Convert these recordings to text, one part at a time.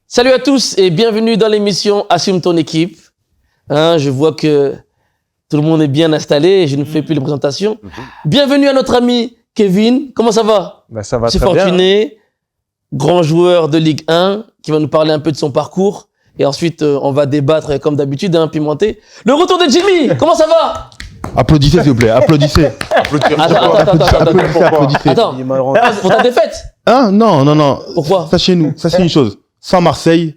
Salut à tous et bienvenue dans l'émission Assume ton équipe. Je vois que tout le monde est bien installé et je ne fais plus les présentations. Bienvenue à notre ami Kevin. Comment ça va? Ça va C'est très bien. Fortuné, grand joueur de Ligue 1 qui va nous parler un peu de son parcours. Et ensuite, on va débattre comme d'habitude, pimenté. Le retour de Jimmy, comment ça va? Applaudissez s'il vous plaît, applaudissez. Applaudissez. Attends, pour ta défaite? Hein? Non. Pourquoi? Sachez une chose. Sans Marseille,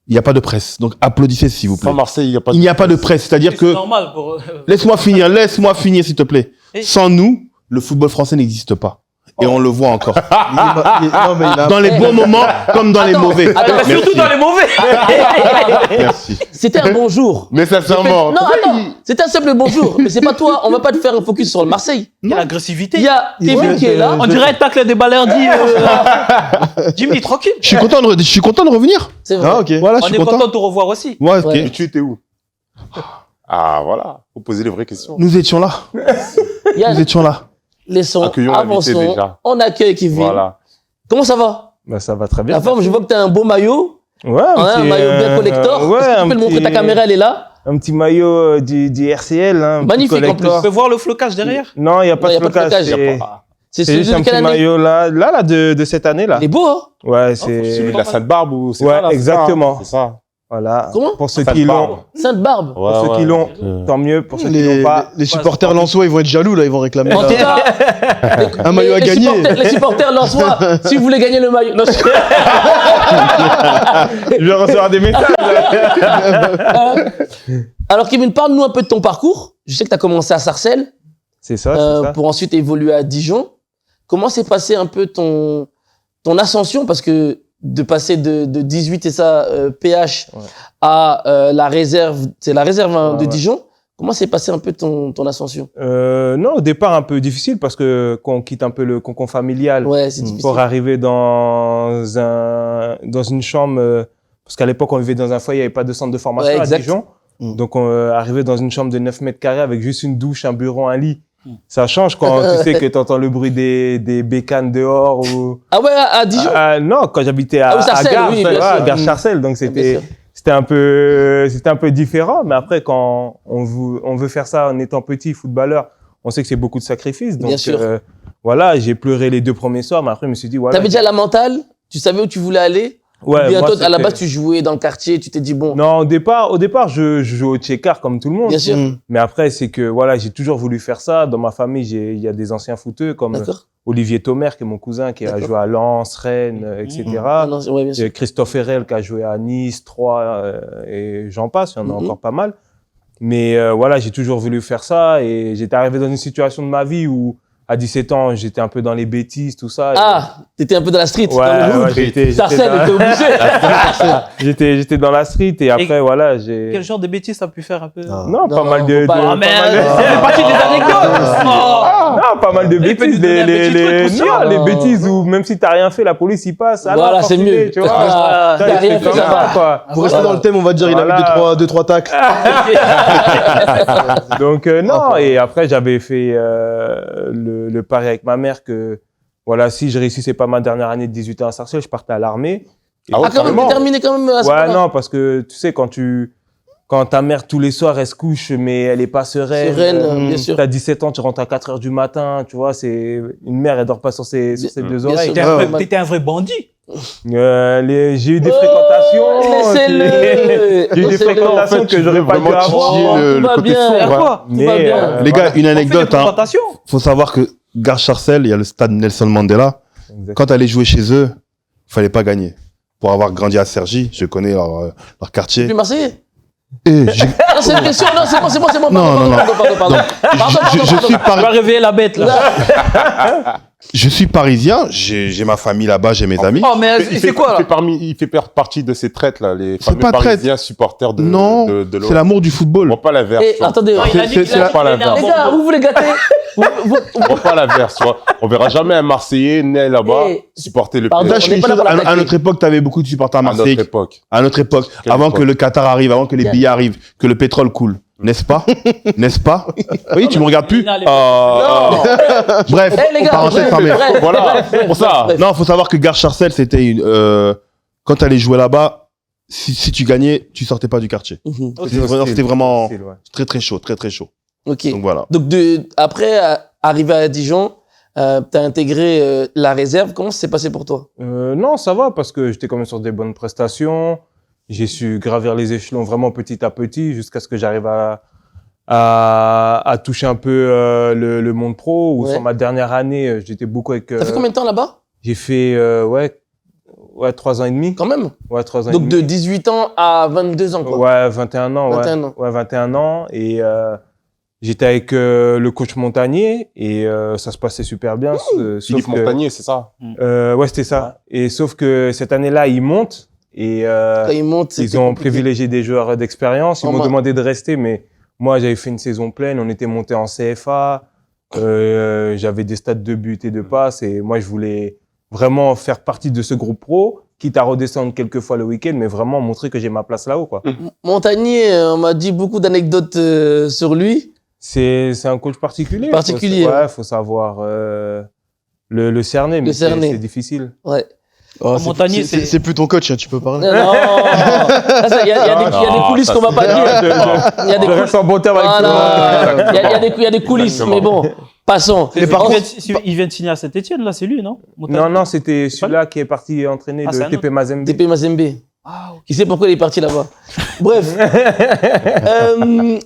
il n'y a pas de presse. Donc applaudissez s'il vous plaît. Sans Marseille, Il n'y a pas de presse. C'est-à-dire que... normal pour... Laisse-moi finir s'il te plaît. Sans nous, le football français n'existe pas. Et on le voit encore. Dans les bons moments comme dans les mauvais. Attends, surtout dans les mauvais. Merci. C'était un bon jour. Mais sincèrement. Non, attends, c'était un simple bonjour. Mais c'est pas toi, on va pas te faire un focus sur le Marseille. Quelle agressivité. Il y a Kevin qui est là. On dirait un tacle des Balerdi. Jimmy, tranquille. Je suis content de revenir. C'est vrai. Ah, ok. Voilà, je On suis est content content. de te revoir aussi. Ouais, ok. Ouais. Et tu étais où? Ah, voilà. Faut poser les vraies questions. Nous étions là. Il y a Nous étions là. laissons, Accueillons l'invité avançons. déjà. On accueille Kevin. Voilà. Comment ça va? Ça va très bien. La forme, je vois que tu as un beau maillot. Ouais, Un maillot bien collector. ouais, tu peux le montrer, ta caméra, elle est là. Un petit maillot du RCL. Hein, Magnifique, petit en plus. Tu collector. peux voir le flocage derrière? Non, il n'y a pas Non, de y a pas de flocage. flocage. C'est C'est celui juste de un quelle petit année? maillot là de cette année-là. Il est beau, hein? Ouais, Celui c'est... de la Sainte-Barbe ou c'est Ouais, ça, là, c'est exactement. ça, C'est ça. Voilà. Comment? Pour ceux Sainte qui l'ont, Barbe. Sainte-Barbe. pour ceux qui l'ont, tant mieux. Pour ceux qui l'ont pas, Les supporters lensois, ils vont être jaloux, là, ils vont réclamer. En tout cas, Un maillot à les gagner. Les supporters lensois, si vous voulez gagner le maillot. Non, je vais recevoir des messages. Alors, Kevin, parle-nous un peu de ton parcours. Je sais que tu as commencé à Sarcelles C'est ça, c'est ça. pour ensuite évoluer à Dijon. Comment s'est passé un peu ton ascension? Parce que de passer de 18 et ça, PH, à la réserve, c'est la réserve de Ouais. Dijon. Comment s'est passé un peu ton ascension? Non, au départ un peu difficile parce que quand on quitte un peu le cocon familial Ouais, c'est difficile. pour arriver dans une chambre, parce qu'à l'époque on vivait dans un foyer, il n'y avait pas de centre de formation Ouais, à exact. Dijon. Mm. Donc on arrivait dans une chambre de 9 mètres carrés avec juste une douche, un bureau, un lit. Ça change quand tu sais que tu entends le bruit des bécanes dehors ou... Ah ouais, à Dijon? Non, quand j'habitais à, Ah oui, Sarcelles, Gare, oui, bien sûr. Gare Sarcelles, donc Bien c'était sûr. un peu différent. Mais après, quand on veut faire ça en étant petit, footballeur, on sait que c'est beaucoup de sacrifices. Donc Bien sûr. voilà, j'ai pleuré les 2 premiers soirs, mais après je me suis dit voilà. T'avais déjà la mentale? Tu savais où tu voulais aller? Ouais, Ou bien moi, toi, à la c'était- base, tu jouais dans le quartier, tu t'es dit bon. Non, au départ, je jouais au checker comme tout le monde. Bien sûr. Mais après, c'est que voilà, j'ai toujours voulu faire ça. Dans ma famille, il y a des anciens footeux comme D'accord. Olivier Thomer, qui est mon cousin, qui a D'accord. joué à Lens, Rennes, etc. Ah non, ouais, bien sûr. Christophe Herrel qui a joué à Nice, Troyes, et j'en passe, il y en a Mhm. encore pas mal. Mais voilà, j'ai toujours voulu faire ça et j'étais arrivé dans une situation de ma vie où, à 17 ans, j'étais un peu dans les bêtises, tout ça. Ah, t'étais un peu dans la street. Ouais, dans le hood. ouais, j'étais Sarcelles dans- était obligé. j'étais dans la street et après, voilà, j'ai... Quel genre de bêtises t'as pu faire un peu? Non, pas Non, mal de... faut pas- de- Ah, pas mais mal de- c'est fait partie des anecdotes. Non, pas mal de Il peut bêtises. nous donner un petit truc aussi, Non, hein. les bêtises où même si t'as rien fait, la police y passe. Alors, Voilà, c'est Fortuné, mieux. Tu vois, Ah, Putain, t'as il rien fait fait, comme ça va. quoi. Pour rester dans le thème, on va dire, il a Voilà. eu deux, trois tacles. Donc non, et après j'avais fait le pari avec ma mère que voilà, si je réussissais pas ma dernière année de 18 ans à Sarcelles, je partais à l'armée. Et- Ah ouais, Ah, quand même, carrément. t'es terminé quand même à ce Ouais, moment-là. non, parce que tu sais, quand ta mère tous les soirs elle se couche, mais elle est pas sereine. Sereine, bien sûr. T'as 17 ans, tu rentres à 4 heures du matin, tu vois, c'est une mère, elle dort pas sur ses deux Bien oreilles. sûr. T'étais un vrai bandit. J'ai eu des Oh, fréquentations. laissez-le. J'ai eu des Laissez-le. fréquentations que j'aurais pas dû vraiment avoir. titiller Oh, le tout va côté bien. sombre, hein. Quoi? Tout va bien. Les gars, une On fait des anecdote. Hein. présentations. Faut savoir que Gare Sarcelles, il y a le stade Nelson Mandela. Exactement. Quand t'allais jouer chez eux, fallait pas gagner. Pour avoir grandi à Cergy, je connais leur Plus quartier. Marseillais? Et Non, c'est une question. Non, c'est bon. Non. Pardon. je suis On va réveiller la bête, là. Je suis parisien, j'ai ma famille là-bas, j'ai mes amis. Oh, mais c'est quoi, là? Il fait partie de ces traites là, les C'est fameux pas traite. Parisiens supporters de Non, de l'OM. c'est l'amour du football. On voit pas la verse. Et attendez, Non, il a dit c'est- qu'il a- c'est pas la il a un verse. les gars, bon- vous voulez gâter? On voit pas la verse, tu vois. On verra jamais un Marseillais né là-bas Eh, supporter le pardon, PSG. Sache une pas là chose, pour à l'attaquer. notre époque, t'avais beaucoup de supporters À notre marseillais. époque. À notre époque, Quelle avant époque que le Qatar arrive, avant que les Bien. billets arrivent, que le pétrole coule. N'est-ce pas? N'est-ce pas? Oui, tu me regardes plus? Non, les- Bref, Eh, les gars, parenthèse bref, fermée. bref, Voilà, bref, pour ça. bref. Non, faut savoir que Gare Sarcelles, c'était une, quand t'allais jouer là-bas, si tu gagnais, tu sortais pas du quartier. Mhm. C'était vraiment Style, ouais. très très chaud, très très chaud. Ok. Donc voilà. Donc après arrivé à Dijon, t'as intégré la réserve. Comment ça s'est passé pour toi? Non, ça va parce que j'étais quand même sur des bonnes prestations. J'ai su gravir les échelons vraiment petit à petit jusqu'à ce que j'arrive à toucher un peu le monde pro. Ou Ouais. sur ma dernière année, j'étais beaucoup avec. T'as fait combien de temps là-bas? J'ai fait 3 ans et demi. Quand même. Ouais, 3 ans Donc et de demi. 18 ans à 22 ans quoi. Ouais, 21 ans. 21 ans. Ouais, 21 ans. Et j'étais avec le coach Montagnier et ça se passait super bien. Sauf Philippe que- Montagnier, c'est ça? Ouais, c'était ça. Et sauf que cette année-là, ils montent et Quand ils montent, ils c'était ont compliqué. privilégié des joueurs d'expérience. Ils Oh, m'ont moi- demandé de rester, mais moi, j'avais fait une saison pleine. On était monté en CFA. J'avais des stats de buts et de passes. Et moi, je voulais vraiment faire partie de ce groupe pro, quitte à redescendre quelques fois le week-end, mais vraiment montrer que j'ai ma place là-haut, quoi. Montagnier, on m'a dit beaucoup d'anecdotes sur lui. C'est un coach particulier. Particulier, Ouais, faut savoir le cerner, mais cerner. c'est difficile. Ouais. Oh, Montagnier, c'est plus ton coach, hein, tu peux parler. Non, il y a des coulisses ça, qu'on va pas c'est- dire. Il y a des Je coulisses. reste en bon terme avec Voilà. Il y a des coulisses, mais bon, passons. Et par contre, Il vient de signer à Saint-Etienne, là, c'est lui, non? Non, c'était celui-là qui est parti entraîner Ah, c'est le un TP Mazembe. TP Mazembe. Ah, ok. Qui sait pourquoi il est parti là-bas. Bref.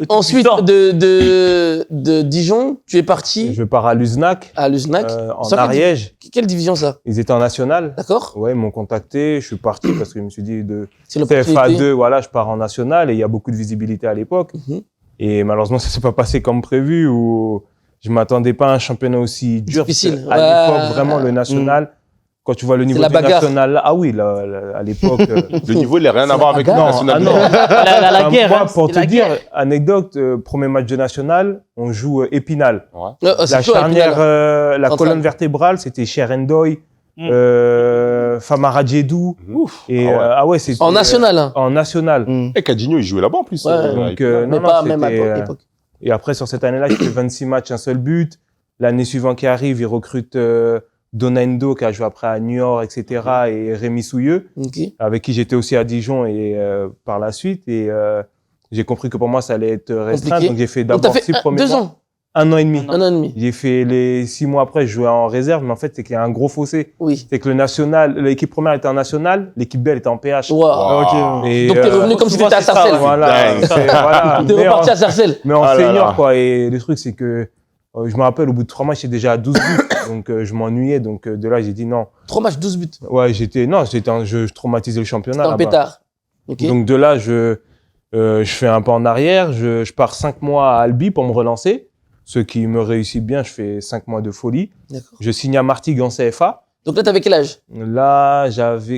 Ensuite, Putain. de Dijon, tu es parti Je pars à Luznac, à Luznac. en Ça fait- Ariège. Quelle division ça? Ils étaient en national. D'accord? Ouais, ils m'ont contacté. Je suis parti parce que je me suis dit de C'est l'opportunité. CFA2, voilà, je pars en national et il y a beaucoup de visibilité à l'époque. Mhm. Et malheureusement, ça s'est pas passé comme prévu ou je m'attendais pas à un championnat aussi dur. Difficile. À Ouais. l'époque, vraiment, le national. Quand tu vois le niveau la du bagarre. national, là, ah oui, à l'époque. Le niveau, il n'a rien à voir avec le bagarre. national. non. La Enfin, guerre, moi, hein, pour c'était te la dire, guerre. anecdote, premier match de national, on joue Épinal. Ouais. C'est La chaud, charnière, Épinal. la Centrale. colonne vertébrale, c'était Cherendoy, Mm. Famara Djedou. Ouf. Et Ah ouais. c'était En national, hein. en national. Mm. Et Cadinho, il jouait là-bas en plus. Ouais. Donc, Mais non, pas non, même à c'était, l'époque. Et après, sur cette année-là, j'ai fait 26 matchs, un seul but. L'année suivante qui arrive, ils recrutent Donendo, qui a joué après à Niort, etc. Et Rémi Souilleux, Ok. avec qui j'étais aussi à Dijon et par la suite. Et j'ai compris que pour moi, ça allait être restreint. Compliqué. Donc, j'ai fait Donc t'as d'abord fait 6 premiers 2 mois. ans, 1 an et demi. un an et demi. J'ai fait les 6 mois après, je jouais en réserve, mais en fait, c'est qu'il y a un gros fossé. Oui. C'est que le national, l'équipe première était en national, l'équipe B, elle était en PH. Wow. Ah, ok. Et, Donc t'es revenu comme si souvent, t'étais à c'est ça, Sarcelles. ouais. Voilà. Dingue. Voilà. T'es Mais reparti en- à Sarcelles. Mais en Ah là senior, là. quoi. Et le truc, c'est que je me rappelle, au bout de 3 matchs, j'étais déjà à 12 buts. Donc, je m'ennuyais. Donc, de là, j'ai dit non. 3 matchs, 12 buts. Ouais, je traumatisais le championnat. C'était un là-bas. pétard. Ok. Donc, de là, je fais un pas en arrière. Je pars 5 mois à Albi pour me relancer. Ce qui me réussit bien, je fais 5 mois de folie. D'accord. Je signe à Martigues en CFA. Donc là, t'avais quel âge? Là,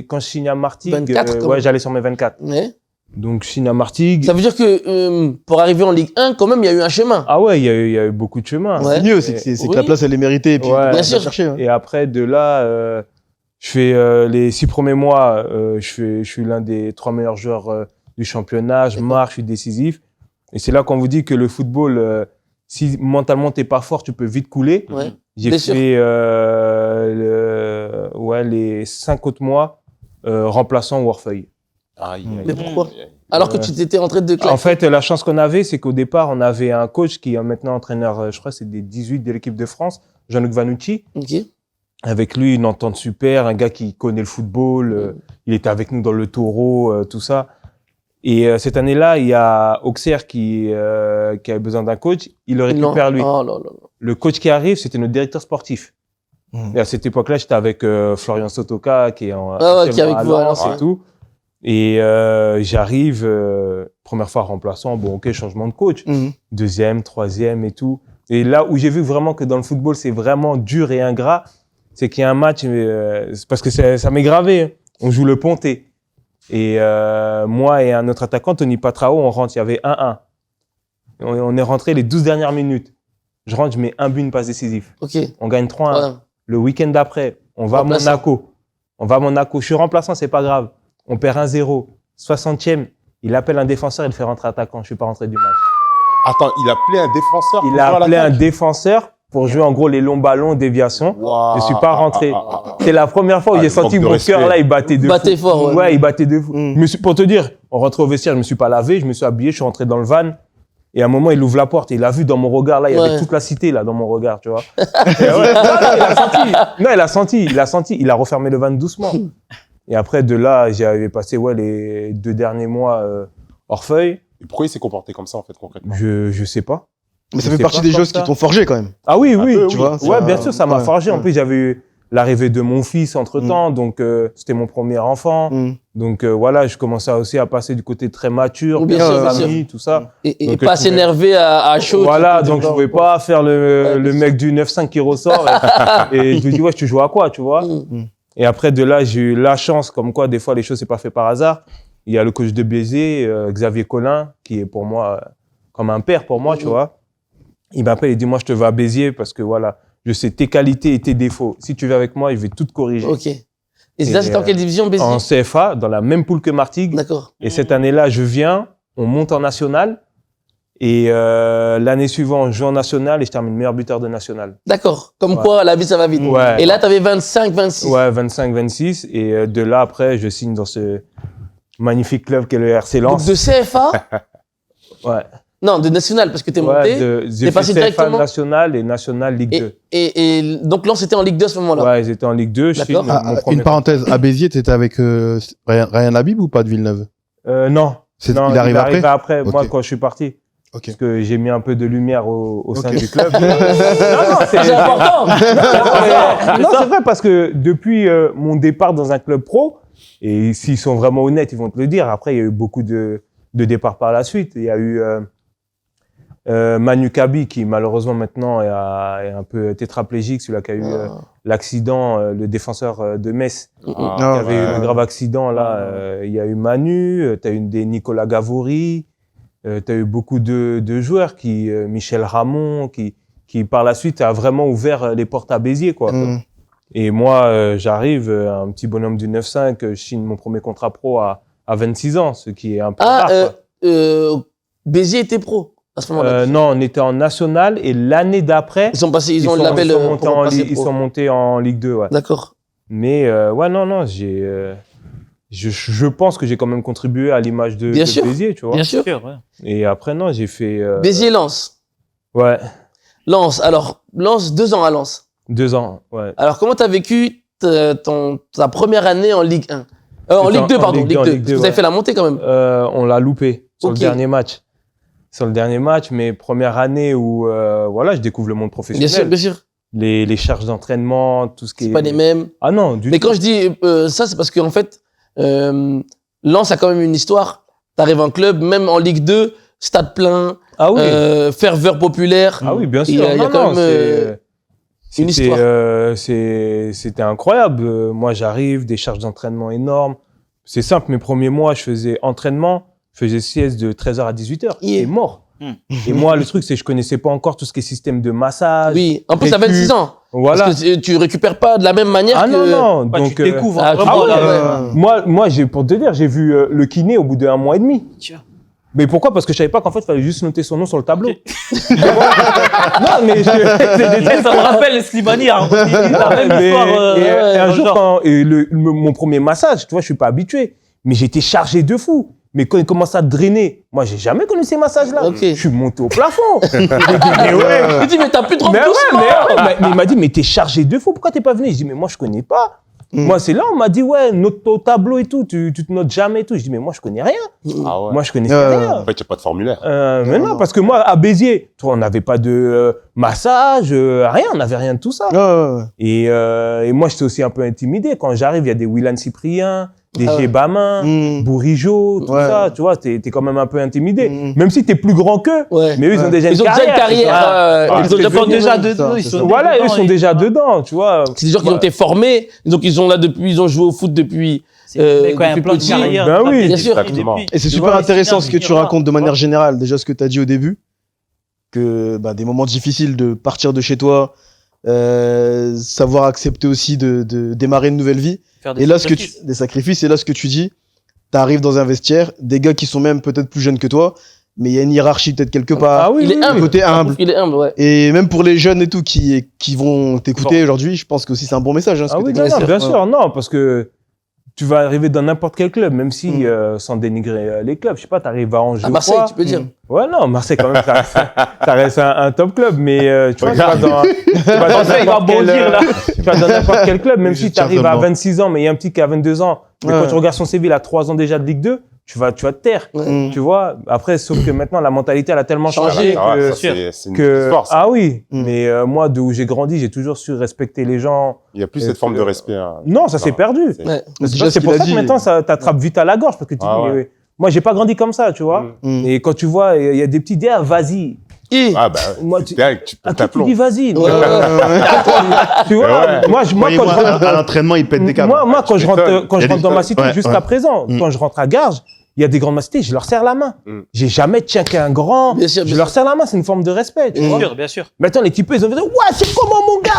quand je signe à Martigues, 24 quand ouais, même. j'allais sur mes 24. Ouais. Donc, je signe à Martigues. Ça veut dire que pour arriver en Ligue 1, quand même, il y a eu un chemin. Ah ouais, il y a eu beaucoup de chemin. Ouais. C'est mieux, c'est que Oui. la place, elle est méritée. Et puis, Ouais. Bien on sûr. va chercher, hein. Et après, de là, je fais les 6 premiers mois, je suis l'un des 3 meilleurs joueurs du championnat. Je marche, je suis décisif. Et c'est là qu'on vous dit que le football, si mentalement t'es pas fort, tu peux vite couler. Ouais. J'ai Bien sûr. fait les 5 autres mois remplaçant Warfeuille. Aïe, Mais aïe, pourquoi? aïe, aïe. Alors que tu t'étais rentré de classe. En fait, la chance qu'on avait, c'est qu'au départ, on avait un coach qui est maintenant entraîneur, je crois, c'est des 18 de l'équipe de France, Jean-Luc Vanucci. Ok. Avec lui, une entente super, un gars qui connaît le football. Il était avec nous dans le Taureau, tout ça. Et cette année-là, il y a Auxerre qui avait besoin d'un coach. Il le récupère lui. Oh là là là. Le coach qui arrive, c'était notre directeur sportif. Mhm. Et à cette époque-là, j'étais avec Florian Sotoka, qui est qui est avec vous à Lens Lens, et tout. Et j'arrive, première fois remplaçant, bon ok, changement de coach. Mhm. Deuxième, troisième et tout. Et là où j'ai vu vraiment que dans le football, c'est vraiment dur et ingrat, c'est qu'il y a un match, c'est parce que ça m'est gravé, hein. On joue le Ponté. Et moi et un autre attaquant, Tony Patrao, on rentre, il y avait 1-1. On est rentré les 12 dernières minutes. Je rentre, je mets un but, une passe décisive. Ok. On gagne 3-1. Ouais. Le week-end d'après, on va à Remplaçant. Monaco. Je suis remplaçant, c'est pas grave. On perd 1-0. 60e, il appelle un défenseur, il le fait rentrer attaquant. Je suis pas rentré du match. Attends, il a appelé un défenseur. Il pour a faire appelé un l'attaque. défenseur pour jouer en gros les longs ballons, déviation. Waouh. Je suis pas rentré. C'est la première fois où Ah, j'ai le manque senti de mon respect. cœur là, il battait de Battait fou. fort, ouais. Ouais, il battait de fou. Mm. Pour te dire, on rentrait au vestiaire, je me suis pas lavé, je me suis habillé, je suis rentré dans le van. Et à un moment, il ouvre la porte et il a vu dans mon regard, là, il y avait Ouais. toute la cité, là, dans mon regard, tu vois. Et ouais, il a senti. Non, il a senti. Il a refermé le van doucement. Et après, de là, j'avais passé, les 2 derniers mois, Orfeuille. Et pourquoi il s'est comporté comme ça, en fait, concrètement? Je sais pas. Mais ça Je fait sais partie pas des comme choses qui ça. t'ont forgé quand même. Ah oui, oui. peu, Tu oui. vois, Ouais, bien sûr, ça m'a ouais, forgé. En ouais. plus, j'avais eu l'arrivée de mon fils entre-temps, donc c'était mon premier enfant. Mm. Donc voilà, je commençais aussi à passer du côté très mature, Bien père sûr, de bien famille, tout ça. Et Donc, pas je pouvais- s'énerver à chaud. Voilà, tu- donc je tu- pouvais pas faire Ouais, le mec du 9-5 qui ressort et je lui dis ouais, tu joues à quoi, tu vois. Mm. Et après de là, j'ai eu la chance, comme quoi des fois les choses c'est pas fait par hasard. Il y a le coach de Béziers, Xavier Collin, qui est pour moi comme un père pour moi, tu vois. Il m'appelle et dit moi je te veux à Béziers parce que voilà, je sais tes qualités et tes défauts. Si tu veux avec moi, je vais tout te corriger. Ok. Et là, c'était en quelle division, Béziers? En CFA, dans la même poule que Martigues. D'accord. Et cette année-là, je viens, on monte en national. Et l'année suivante, je joue en national et je termine meilleur buteur de national. D'accord. Comme Ouais. quoi, la vie, ça va vite. Ouais. Et là, t'avais 25, 26. Ouais, 25-26. Et de là, après, je signe dans ce magnifique club qu'est le RC Donc Lens. de CFA? Ouais. Non, de national, parce que t'es monté. J'ai fait passé CFA directement national et national Ligue 2. Et donc Lens était en Ligue 2 à ce moment-là. Ouais, ils étaient en Ligue 2. Je D'accord. signe mon Ah, premier une parenthèse, à Béziers, t'étais avec Ryan Labib ou pas de Villeneuve? Non. Non, Il arrive après. Moi, Ok. quand je suis parti. Ok. Parce que j'ai mis un peu de lumière au sein Ok. du club. non, C'est important. Non, c'est vrai parce que depuis mon départ dans un club pro, et s'ils sont vraiment honnêtes, ils vont te le dire. Après, il y a eu beaucoup de départs par la suite. Il y a eu Manu Kabi qui malheureusement maintenant est un peu tétraplégique, celui-là qui a eu l'accident, le défenseur de Metz, qui Ah, avait eu un grave accident là. Il y a eu Manu, tu as eu des Nicolas Gavouri, tu as eu beaucoup de joueurs qui Michel Ramon qui par la suite a vraiment ouvert les portes à Béziers quoi. Mm. Et moi un petit bonhomme du 9-5, je signe mon premier contrat pro à 26 ans, ce qui est un peu rare. Quoi. Béziers était pro à ce moment-là. Non, on était en national et l'année d'après, Ils ont le label montés pour passer ils pro. sont montés en Ligue 2. Ouais. D'accord. Mais non, je pense que j'ai quand même contribué à l'image de Bien sûr. Béziers, tu vois. Bien sûr. Sûr, ouais. Et après, non, j'ai fait... Béziers-Lens. Ouais, Lens. Alors, Lens, 2 ans à Lens. 2 ans, ouais. Alors, comment t'as vécu ta première année en Ligue 1 en C'était Ligue 2, en pardon. Ligue 2, Ligue en 2. Ligue 2, Vous avez ouais. fait la montée quand même. On l'a loupé sur Ok. le dernier match. Sur le dernier match, mais première année où je découvre le monde Bien professionnel. sûr, bien sûr. Les charges d'entraînement, tout ce qui C'est est... pas les mêmes. Ah non, du Mais tout. quand je dis ça, c'est parce qu'en fait, Lens a quand même une histoire. T'arrives en club, même en Ligue 2, stade plein, Ah oui. ferveur populaire. Ah oui, bien sûr. Il y a Non, quand non, même une c'était, histoire. C'était incroyable. Moi, j'arrive, des charges d'entraînement énormes. C'est simple, mes premiers mois, je faisais entraînement, je faisais sieste de 13h à 18h. Yeah. Et mort. Et moi, le truc, c'est que je connaissais pas encore tout ce qui est système de massage. Oui. En plus, t'as récup. 26 ans. Voilà. Parce que tu récupères pas de la même manière Ah que... non, non. Ouais, Donc, tu découvres ah, vraiment. tu- là, ouais. moi, pour te dire, j'ai vu le kiné au bout d'1 mois et demi. Tiens. Mais pourquoi? Parce que je savais pas qu'en fait, il fallait juste noter son nom sur le tableau. Non, mais Ça me rappelle Slimani, hein. La même Mais- histoire. et un dans le jour, genre. mon premier massage, tu vois, je suis pas habitué, mais j'étais chargé de fou. Mais quand il commence à drainer, moi, j'ai jamais connu ces massages-là. Ok. Je suis monté au plafond. J'ai dit, mais ouais. Je dis, mais t'as plus trop Mais doucement. mais il m'a dit, mais t'es chargé de fou, pourquoi t'es pas venu? Je dis, mais moi, je connais pas. Moi, c'est là, on m'a dit, ouais, note au tableau et tout, tu te notes jamais et tout. Je dis, mais moi, je connais rien. Ah ouais. Moi, je connaissais Ouais. rien. En fait, il n'y a pas de formulaire. Mais non, parce que moi, à Béziers, tu vois, on n'avait pas de massage, rien, on n'avait rien de tout ça. Ouais, ouais, ouais. Et moi, j'étais aussi un peu intimidé. Quand j'arrive, il y a des Willan Cyprien, des Ah ouais. Gébamin, Mm. Bourigeau, tout Ouais. ça. Tu vois, t'es quand même un peu intimidé. Mm. Même si t'es plus grand qu'eux. Ouais. Mais eux, ils ont Ouais. déjà Ils ont déjà une carrière. Ah, Ils ont ce que déjà je veux fait dire, déjà ça, dedans, c'est ils ça. sont Voilà, eux dedans, sont et- déjà dedans, tu vois. C'est des gens qui ont été formés, donc ils ont là depuis, ils ont joué au foot depuis. C'est quand même depuis plein de petit. carrières. Ben oui, bien sûr. Exactement. Et c'est Tu super vois, intéressant c'est ce que bien, tu racontes de tu vois. manière générale. Déjà, ce que tu as dit au début, que des moments difficiles de partir de chez toi, savoir accepter aussi de démarrer une nouvelle vie. Faire des Et là, des sacrifices, et là, ce que tu dis, tu arrives dans un vestiaire, des gars qui sont même peut-être plus jeunes que toi, mais il y a une hiérarchie peut-être quelque part. Ah oui, Il est oui, humble. Le côté humble. Il est humble, ouais. Et même pour les jeunes et tout qui vont t'écouter aujourd'hui, je pense que aussi c'est un bon message. Hein, ce Ah que oui, t'as non, dit. non, bien Ouais. sûr, non, parce que tu vas arriver dans n'importe quel club, même si, sans dénigrer les clubs, je sais pas, t'arrives à Angers À ou Marseille, quoi. tu peux dire. Ouais, non, Marseille, quand même, ça reste un top club, mais tu vois, tu vas dans Marseille, il va n'importe quel, bondir, là. tu vas dans n'importe quel club, même si tu arrives à seulement. 26 ans, mais il y a un petit qui a 22 ans, mais Ouais. quand tu regardes son CV, il a 3 ans déjà de Ligue 2, tu vas te taire, Mm. tu vois. Après, sauf que maintenant, la mentalité, elle a tellement changé Ah, que... ça, c'est une que histoire, ça. ah oui, Mm. mais moi, d'où j'ai grandi, j'ai toujours su respecter les gens. Il y a plus cette forme de respect. Hein. Non, ça s'est perdu. c'est- Ouais. Mais C'est déjà, ce c'est qu'il pour a ça que dit. maintenant, ça t'attrape vite à la gorge, parce que tu Ah dis, ouais. mais moi, j'ai pas grandi comme ça, tu vois. Mm. Et quand tu vois, il y a des petits dés, vas-y. Ah, bah, Moi, tu pètes À qui ta tu plomb. dis vas-y. Ouais, ouais, Tu vois, Ouais. moi, quand je Voyez-moi, rentre, à l'entraînement, il pète des câbles. moi, quand je rentre, quand Il y je a rentre des- dans ma cité, ouais, jusqu'à ouais. présent, quand je rentre à Garges, il y a des grandes cités, je leur serre la main. Mm. J'ai jamais tiens qu'un grand. Bien sûr, bien Je leur serre la main, c'est une forme de respect, tu vois. Bien sûr, bien sûr. Maintenant, les types, ils ont dit, ouais, c'est comment mon gars?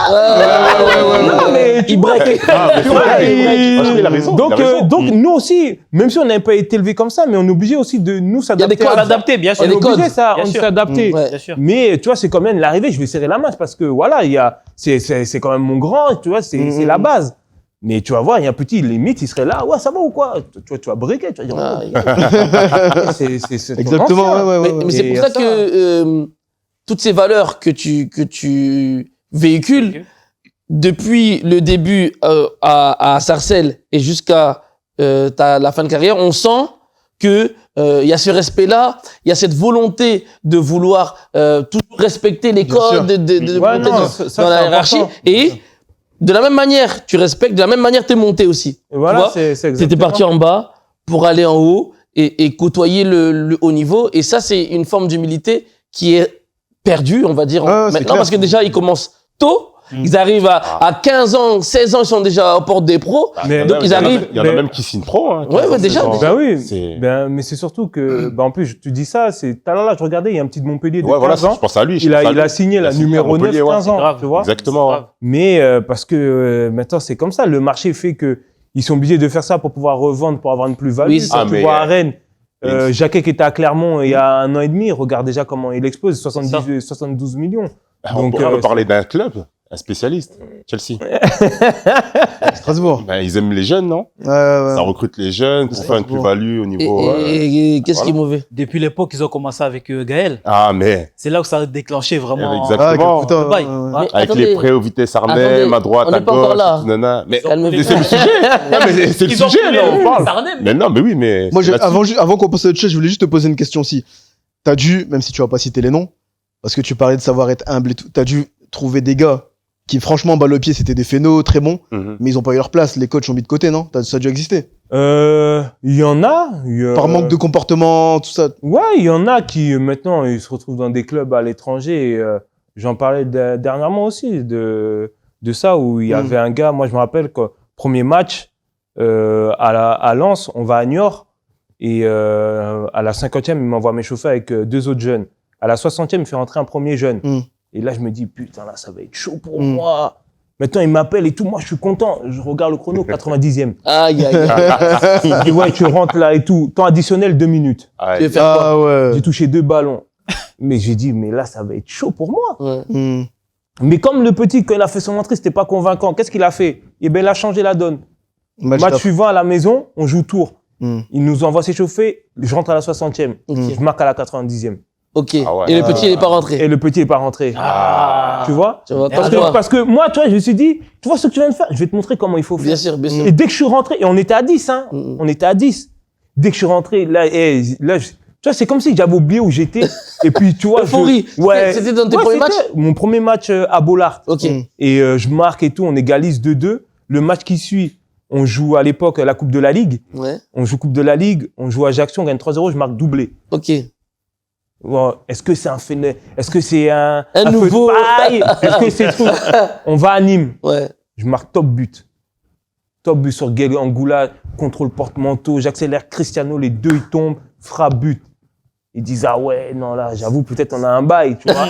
Non, mais tu Il vois, break. tu vois, Il a raison. Donc, il a raison. donc nous aussi, même si on n'a pas été élevé comme ça, mais on est obligé aussi de nous s'adapter. des codes. à- S'adapter, bien On sûr. est des obligé codes. ça, Bien on sûr. s'est adapté. Ouais. Bien sûr. Mais tu vois, c'est quand même l'arrivée, je vais serrer la main, c'est parce que voilà, c'est quand même mon grand, tu vois, c'est la base. Mais tu vas voir, il y a un petit, limite, il serait là, ouais, ça va ou quoi? Tu vas briquer, tu vas dire, Ah, oh, c'est ton Exactement, ancien. ouais, ouais, Mais, ouais. mais Et c'est il pour y a ça que toutes ces valeurs que tu véhicules depuis le début à Sarcelles et jusqu'à la fin de carrière, on sent que il y a ce respect-là, il y a cette volonté de vouloir toujours respecter les Bien codes sûr. de Ouais, monter non, dans ça, la c'est hiérarchie. important. Et de la même manière, tu respectes, de la même manière, t'es monté aussi. Et voilà, Tu vois, c'est T'étais exactement. parti en bas pour aller en haut et côtoyer le haut niveau. Et ça, c'est une forme d'humilité qui est perdue, on va dire, Ouais, c'est maintenant. clair. Parce que déjà, ils commencent tôt. Ils arrivent à 15 ans, 16 ans, ils sont déjà aux portes des pros. Mais- Donc, ils arrivent. Il y en a même qui signent pro. Hein, Ouais, ouais, déjà. Ben oui. C'est- Ben, mais c'est surtout que, ben, en plus, tu dis ça, c'est, tout à l'heure, là, je regardais, il y a un petit de Montpellier de Ouais, voilà, 15 ans. je pense à lui. je Il pense à lui. a signé la signé à numéro 9, Montpellier, ouais. 15 ans, grave. tu vois. Exactement. Grave. Mais parce que maintenant, c'est comme ça. Le marché fait que ils sont obligés de faire ça pour pouvoir revendre, pour avoir une plus-value. Oui, c'est Quand ça. tu Ah, mais, vois à Rennes, et- Jacquet qui était à Clermont il y a 1 an et demi, regarde déjà comment il explose, 72 millions. On Donc, pourrait parler d'un club, un spécialiste, Chelsea. Strasbourg. Ben, ils aiment les jeunes, non? Ouais, ouais, Ça ouais. recrute les jeunes pour faire une plus-value au Et, niveau. et qu'est-ce qui est mauvais? Depuis l'époque, ils ont commencé avec Gaël. Ah, mais C'est là où ça a déclenché vraiment. Exactement. Ah, putain, Bye. ouais, ouais. Mais avec attendez, les prêts au vitesse Arnhem, Attendez, à droite, on à n'est pas encore gauche, là. nanana. Mais calmez-vous. c'est le sujet. Non, mais c'est le Ils ont sujet, pris là, on les parle. Sarnem. Mais non, mais oui, mais. Moi, c'est là-dessus. avant qu'on passe à autre chose, je voulais juste te poser une question aussi. T'as dû, même si tu vas pas citer les noms, parce que tu parlais de savoir être humble et tout, t'as dû trouver des gars qui, franchement, balle au pied, c'était des phénos très bons, Mhm. mais ils ont pas eu leur place. Les coachs ont mis de côté, non? Ça a dû exister. Il y en a. Par manque de comportement, tout ça. Ouais, il y en a qui maintenant ils se retrouvent dans des clubs à l'étranger. Et, j'en parlais dernièrement aussi de ça où il y avait un gars. Moi, je me rappelle que premier match à Lens, on va à Niort et à la 50e, il m'envoie m'échauffer avec 2 autres jeunes. À la 60e, il me fait rentrer un premier jeune. Et là, je me dis putain, là, ça va être chaud pour moi. Maintenant, il m'appelle et tout. Moi, je suis content. Je regarde le chrono, 90e. Aïe, aïe, aïe. Il dit ouais, tu rentres là et tout. Temps additionnel 2 minutes. Ah, Tu veux faire quoi? Ah ouais. J'ai touché 2 ballons. Mais j'ai dit, mais là, ça va être chaud pour moi. Ouais. Hmm. Mais comme le petit, quand il a fait son entrée, c'était pas convaincant. Qu'est-ce qu'il a fait? Eh ben, il a changé la donne. Match Match d'après. suivant à la maison, on joue tour. Hmm. Il nous envoie s'échauffer. Je rentre à la 60e. Ok. Je marque à la 90e. Ok. Ah ouais. Et le petit, il est pas rentré. Et le petit est pas rentré. Ah. Tu vois? Tu vois, Parce comme quoi. que, parce que moi, tu vois, je me suis dit, tu vois ce que tu viens de faire? Je vais te montrer comment il faut faire. Bien sûr, bien sûr. Et dès que je suis rentré, et on était à 10, hein. Mm. On était à 10. Dès que je suis rentré, là, tu vois, c'est comme si j'avais oublié où j'étais. Et puis, tu vois. Euphorie. C'était dans tes premiers c'était matchs? mon premier match à Bollard. Ok. Hmm. Et je marque et tout, on égalise 2-2. Le match qui suit, on joue à l'époque la Coupe de la Ligue. Ouais. On joue Coupe de la Ligue, on joue à Ajaccio, on gagne 3-0, je marque doublé. Ok. Bon, est-ce que c'est un phénomène? Est-ce que c'est un feu nouveau. de paille? Est-ce que c'est tout? On va à Nîmes. Ouais. Je marque top but. Top but sur Guel Angoula, contrôle porte-manteau, j'accélère Cristiano, les deux ils tombent, frappe but. Ils disent ah ouais, non là, j'avoue, peut-être on a un bail, tu vois.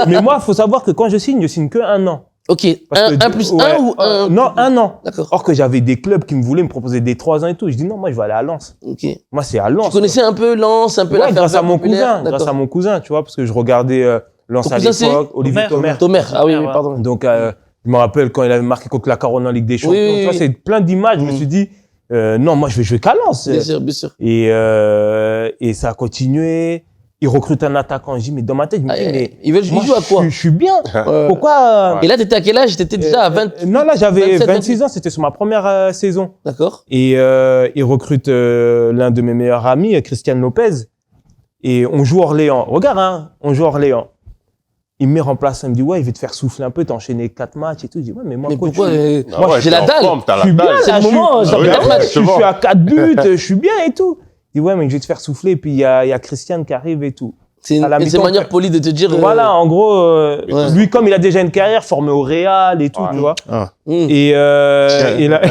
Mais moi, faut savoir que quand je signe que 1 an. Ok, Parce que 1 plus ouais, 1 ou 1 Non, 1 an. D'accord. Or que j'avais des clubs qui me voulaient me proposer des 3 ans et tout. Je dis non, moi je vais aller à Lens. Ok. Moi c'est à Lens. Tu connaissais un peu Lens, un peu Ouais, la grâce à mon populaire, cousin, grâce à mon cousin, tu vois, parce que je regardais Lens Ton à cousin, c'est l'époque, Olivier Thomer. Thomer. Tomer, ah oui, oui, Ouais. pardon. Donc je me rappelle quand il avait marqué contre la Caroline en Ligue des Champions. Oui, oui, Tu vois, oui. c'est plein d'images. Je me suis dit non, moi je vais jouer qu'à Lens. Bien sûr, bien sûr. Et ça a continué. Il recrute un attaquant. Je dis mais dans ma tête, je me dis mais Ils veulent moi, jouer à quoi je suis bien. Ouais. Pourquoi Et là, t'étais à quel âge? T'étais déjà à 20. Non, là, j'avais 27, 26 ans, c'était sur ma première saison. D'accord. Et il recrute l'un de mes meilleurs amis, Christian Lopez. Et on joue Orléans. Regarde, hein, on joue Orléans. Il me met en place, il me dit, ouais, je vais te faire souffler un peu, t'as enchaîné 4 matchs et tout. Je dis, ouais, mais moi, Mais coach, pourquoi Ah moi, ouais, j'ai t'es la en dalle. forme, t'as je la suis bien, dalle. C'est là, le je suis- moment, ça Ah fait oui, 4 oui, matchs. je justement. suis à 4 buts, je suis bien et tout. Il dit, ouais, mais je vais te faire souffler. Et puis, il y a Christian qui arrive et tout. C'est à la une mi-temps, manière polie de te dire. Voilà, en gros, Ouais. lui, comme il a déjà une carrière formé au Real et tout, Ouais. tu vois. Et Et là,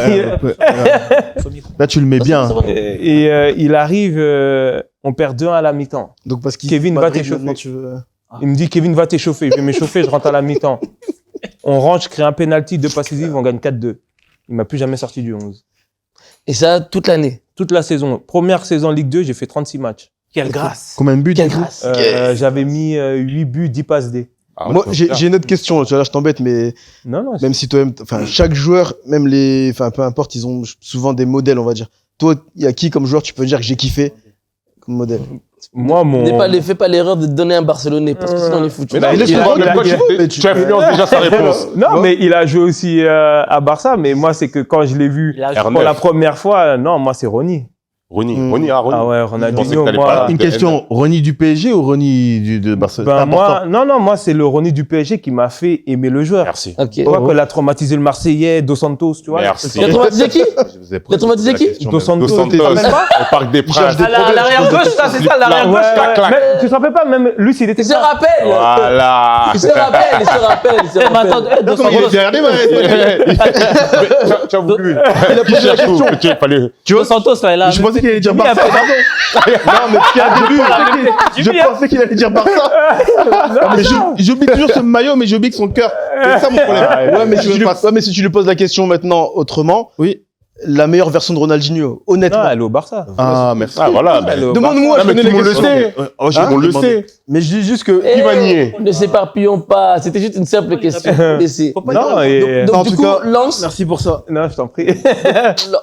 Là, tu le mets bien. il arrive, on perd 2-1 à la mi-temps. Donc parce qu'il Kevin va Madrid, t'échauffer. maintenant, tu veux- Il me dit, Kevin, va t'échauffer. Je vais m'échauffer, je rentre à la mi-temps. On rentre, je crée un penalty, 2 passes décisives, on gagne 4-2. Il m'a plus jamais sorti du 11. ça, toute l'année. Toute la saison. Première saison Ligue 2, j'ai fait 36 matchs. Quelle grâce. Combien de buts Quelle du coup grâce. J'avais mis 8 buts, 10 passes D. Ah ouais, Moi, c'est j'ai bien. j'ai une autre question. Tu vois, là, je t'embête, mais Non, non. même si toi-même, enfin, chaque joueur, même les, enfin, peu importe, ils ont souvent des modèles, on va dire. Toi, il y a qui comme joueur, tu peux dire que j'ai kiffé comme modèle? Moi, Fais pas l'erreur de te donner un Barcelonais, parce que sinon, on est foutu. Mais non, il laisse-le a- voir, il le a- coach, il a- mais tu- tu influences déjà sa réponse. Non, mais il a joué aussi à Barça, mais moi, c'est que quand je l'ai vu Il a R9. pour la première fois, non, moi, c'est Ronny. Ronny, Mm. Ronny, Ah ouais, Je pensais Ronaldinho, que t'allais moi. pas- Une question, Ronny du PSG ou Ronny de Barcelone? Ben, C'est important. moi, c'est le Ronny du PSG qui m'a fait aimer le joueur. Merci. Ok. Tu vois, qu'il a traumatisé le Marseillais, Dos Santos, tu vois. Merci. Il a traumatisé qui Je vous ai posé traumatisé la qui question, Dos même. Santos, Dos tu te Santos, rappelles pas au Parc des Princes. À l'arrière-gauche, ça, c'est ça, l'arrière-gauche. Ouais, clac. mais tu te rappelles pas, même lui, s'il était Il se pas- rappelle. Voilà. Il se rappelle, il se rappelle, il se Eh, mais rappelle. attends, Dos Comment il Santos. était regardé, Tu as voulu. Il cherche où tu fallait. Dos Santos, là, il a. Je pensais qu'il allait dire Jimmy a Barça. fait- Non, mais depuis un début, je Jimmy a- pensais qu'il allait dire Barça. Mais j'oublie toujours ce maillot, mais j'oublie que son cœur. C'est ça mon problème. Ouais, mais si Je tu lui- passe. ouais, mais si tu lui poses la question maintenant autrement, Oui. la meilleure version de Ronaldinho, honnêtement. Non, elle est au Barça. Ah, merci. Ah, voilà. mais- Elle est au Demande-moi, Non, je mais connais tout les le monde le questions. sait. Oh, j'ai On le demandé. sait. Mais je dis juste que. Qui va nier? Ne s'éparpillons pas, c'était juste une simple question. Laissez. Faut pas Non, dire- et... Donc, En du tout coup, cas, Lens, Merci pour ça. Non, je t'en prie.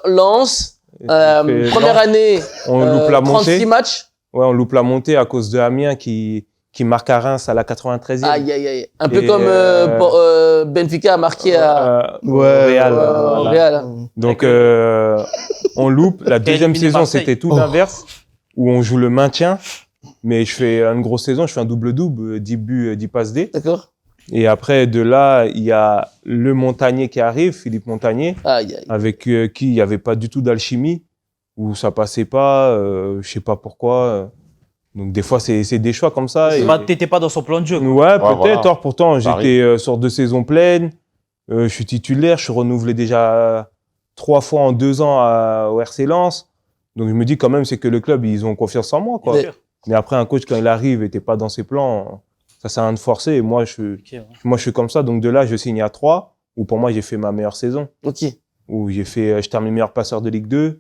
Lens, Et première Lens, année, on loupe la 36 montée. matchs. Ouais, on loupe la montée à cause de Amiens qui marque à Reims à la 93e. Aïe, aïe, aïe. Un peu Et, comme Benfica a marqué à Au Real. au Voilà. Real. hein. Donc, on loupe. La deuxième éliminé saison, Marseille. c'était tout l'inverse, où on joue le maintien. Mais je fais une grosse saison, je fais un double-double, 10 buts, 10 passes D. D'accord. Et après, de là, il y a le Montagnier qui arrive, Philippe Montagnier, Aïe, aïe. avec qui il n'y avait pas du tout d'alchimie, où ça passait pas, je sais pas pourquoi. Donc, des fois, c'est des choix comme ça. Et- T'étais pas dans son plan de jeu. Ouais, peut-être. voilà. Or, pourtant, Pareil. j'étais sur 2 saisons pleines. Je suis titulaire. Je suis renouvelé déjà 3 fois en 2 ans au RC Lens. Donc, je me dis quand même, c'est que le club, ils ont confiance en moi, quoi. Mais- Mais après, un coach, quand il arrive et t'es pas dans ses plans, ça sert à rien de forcer. Et moi, je suis comme ça. Donc, de là, je signe à 3, où pour moi, j'ai fait ma meilleure saison. Ok. Où je termine meilleur passeur de Ligue 2.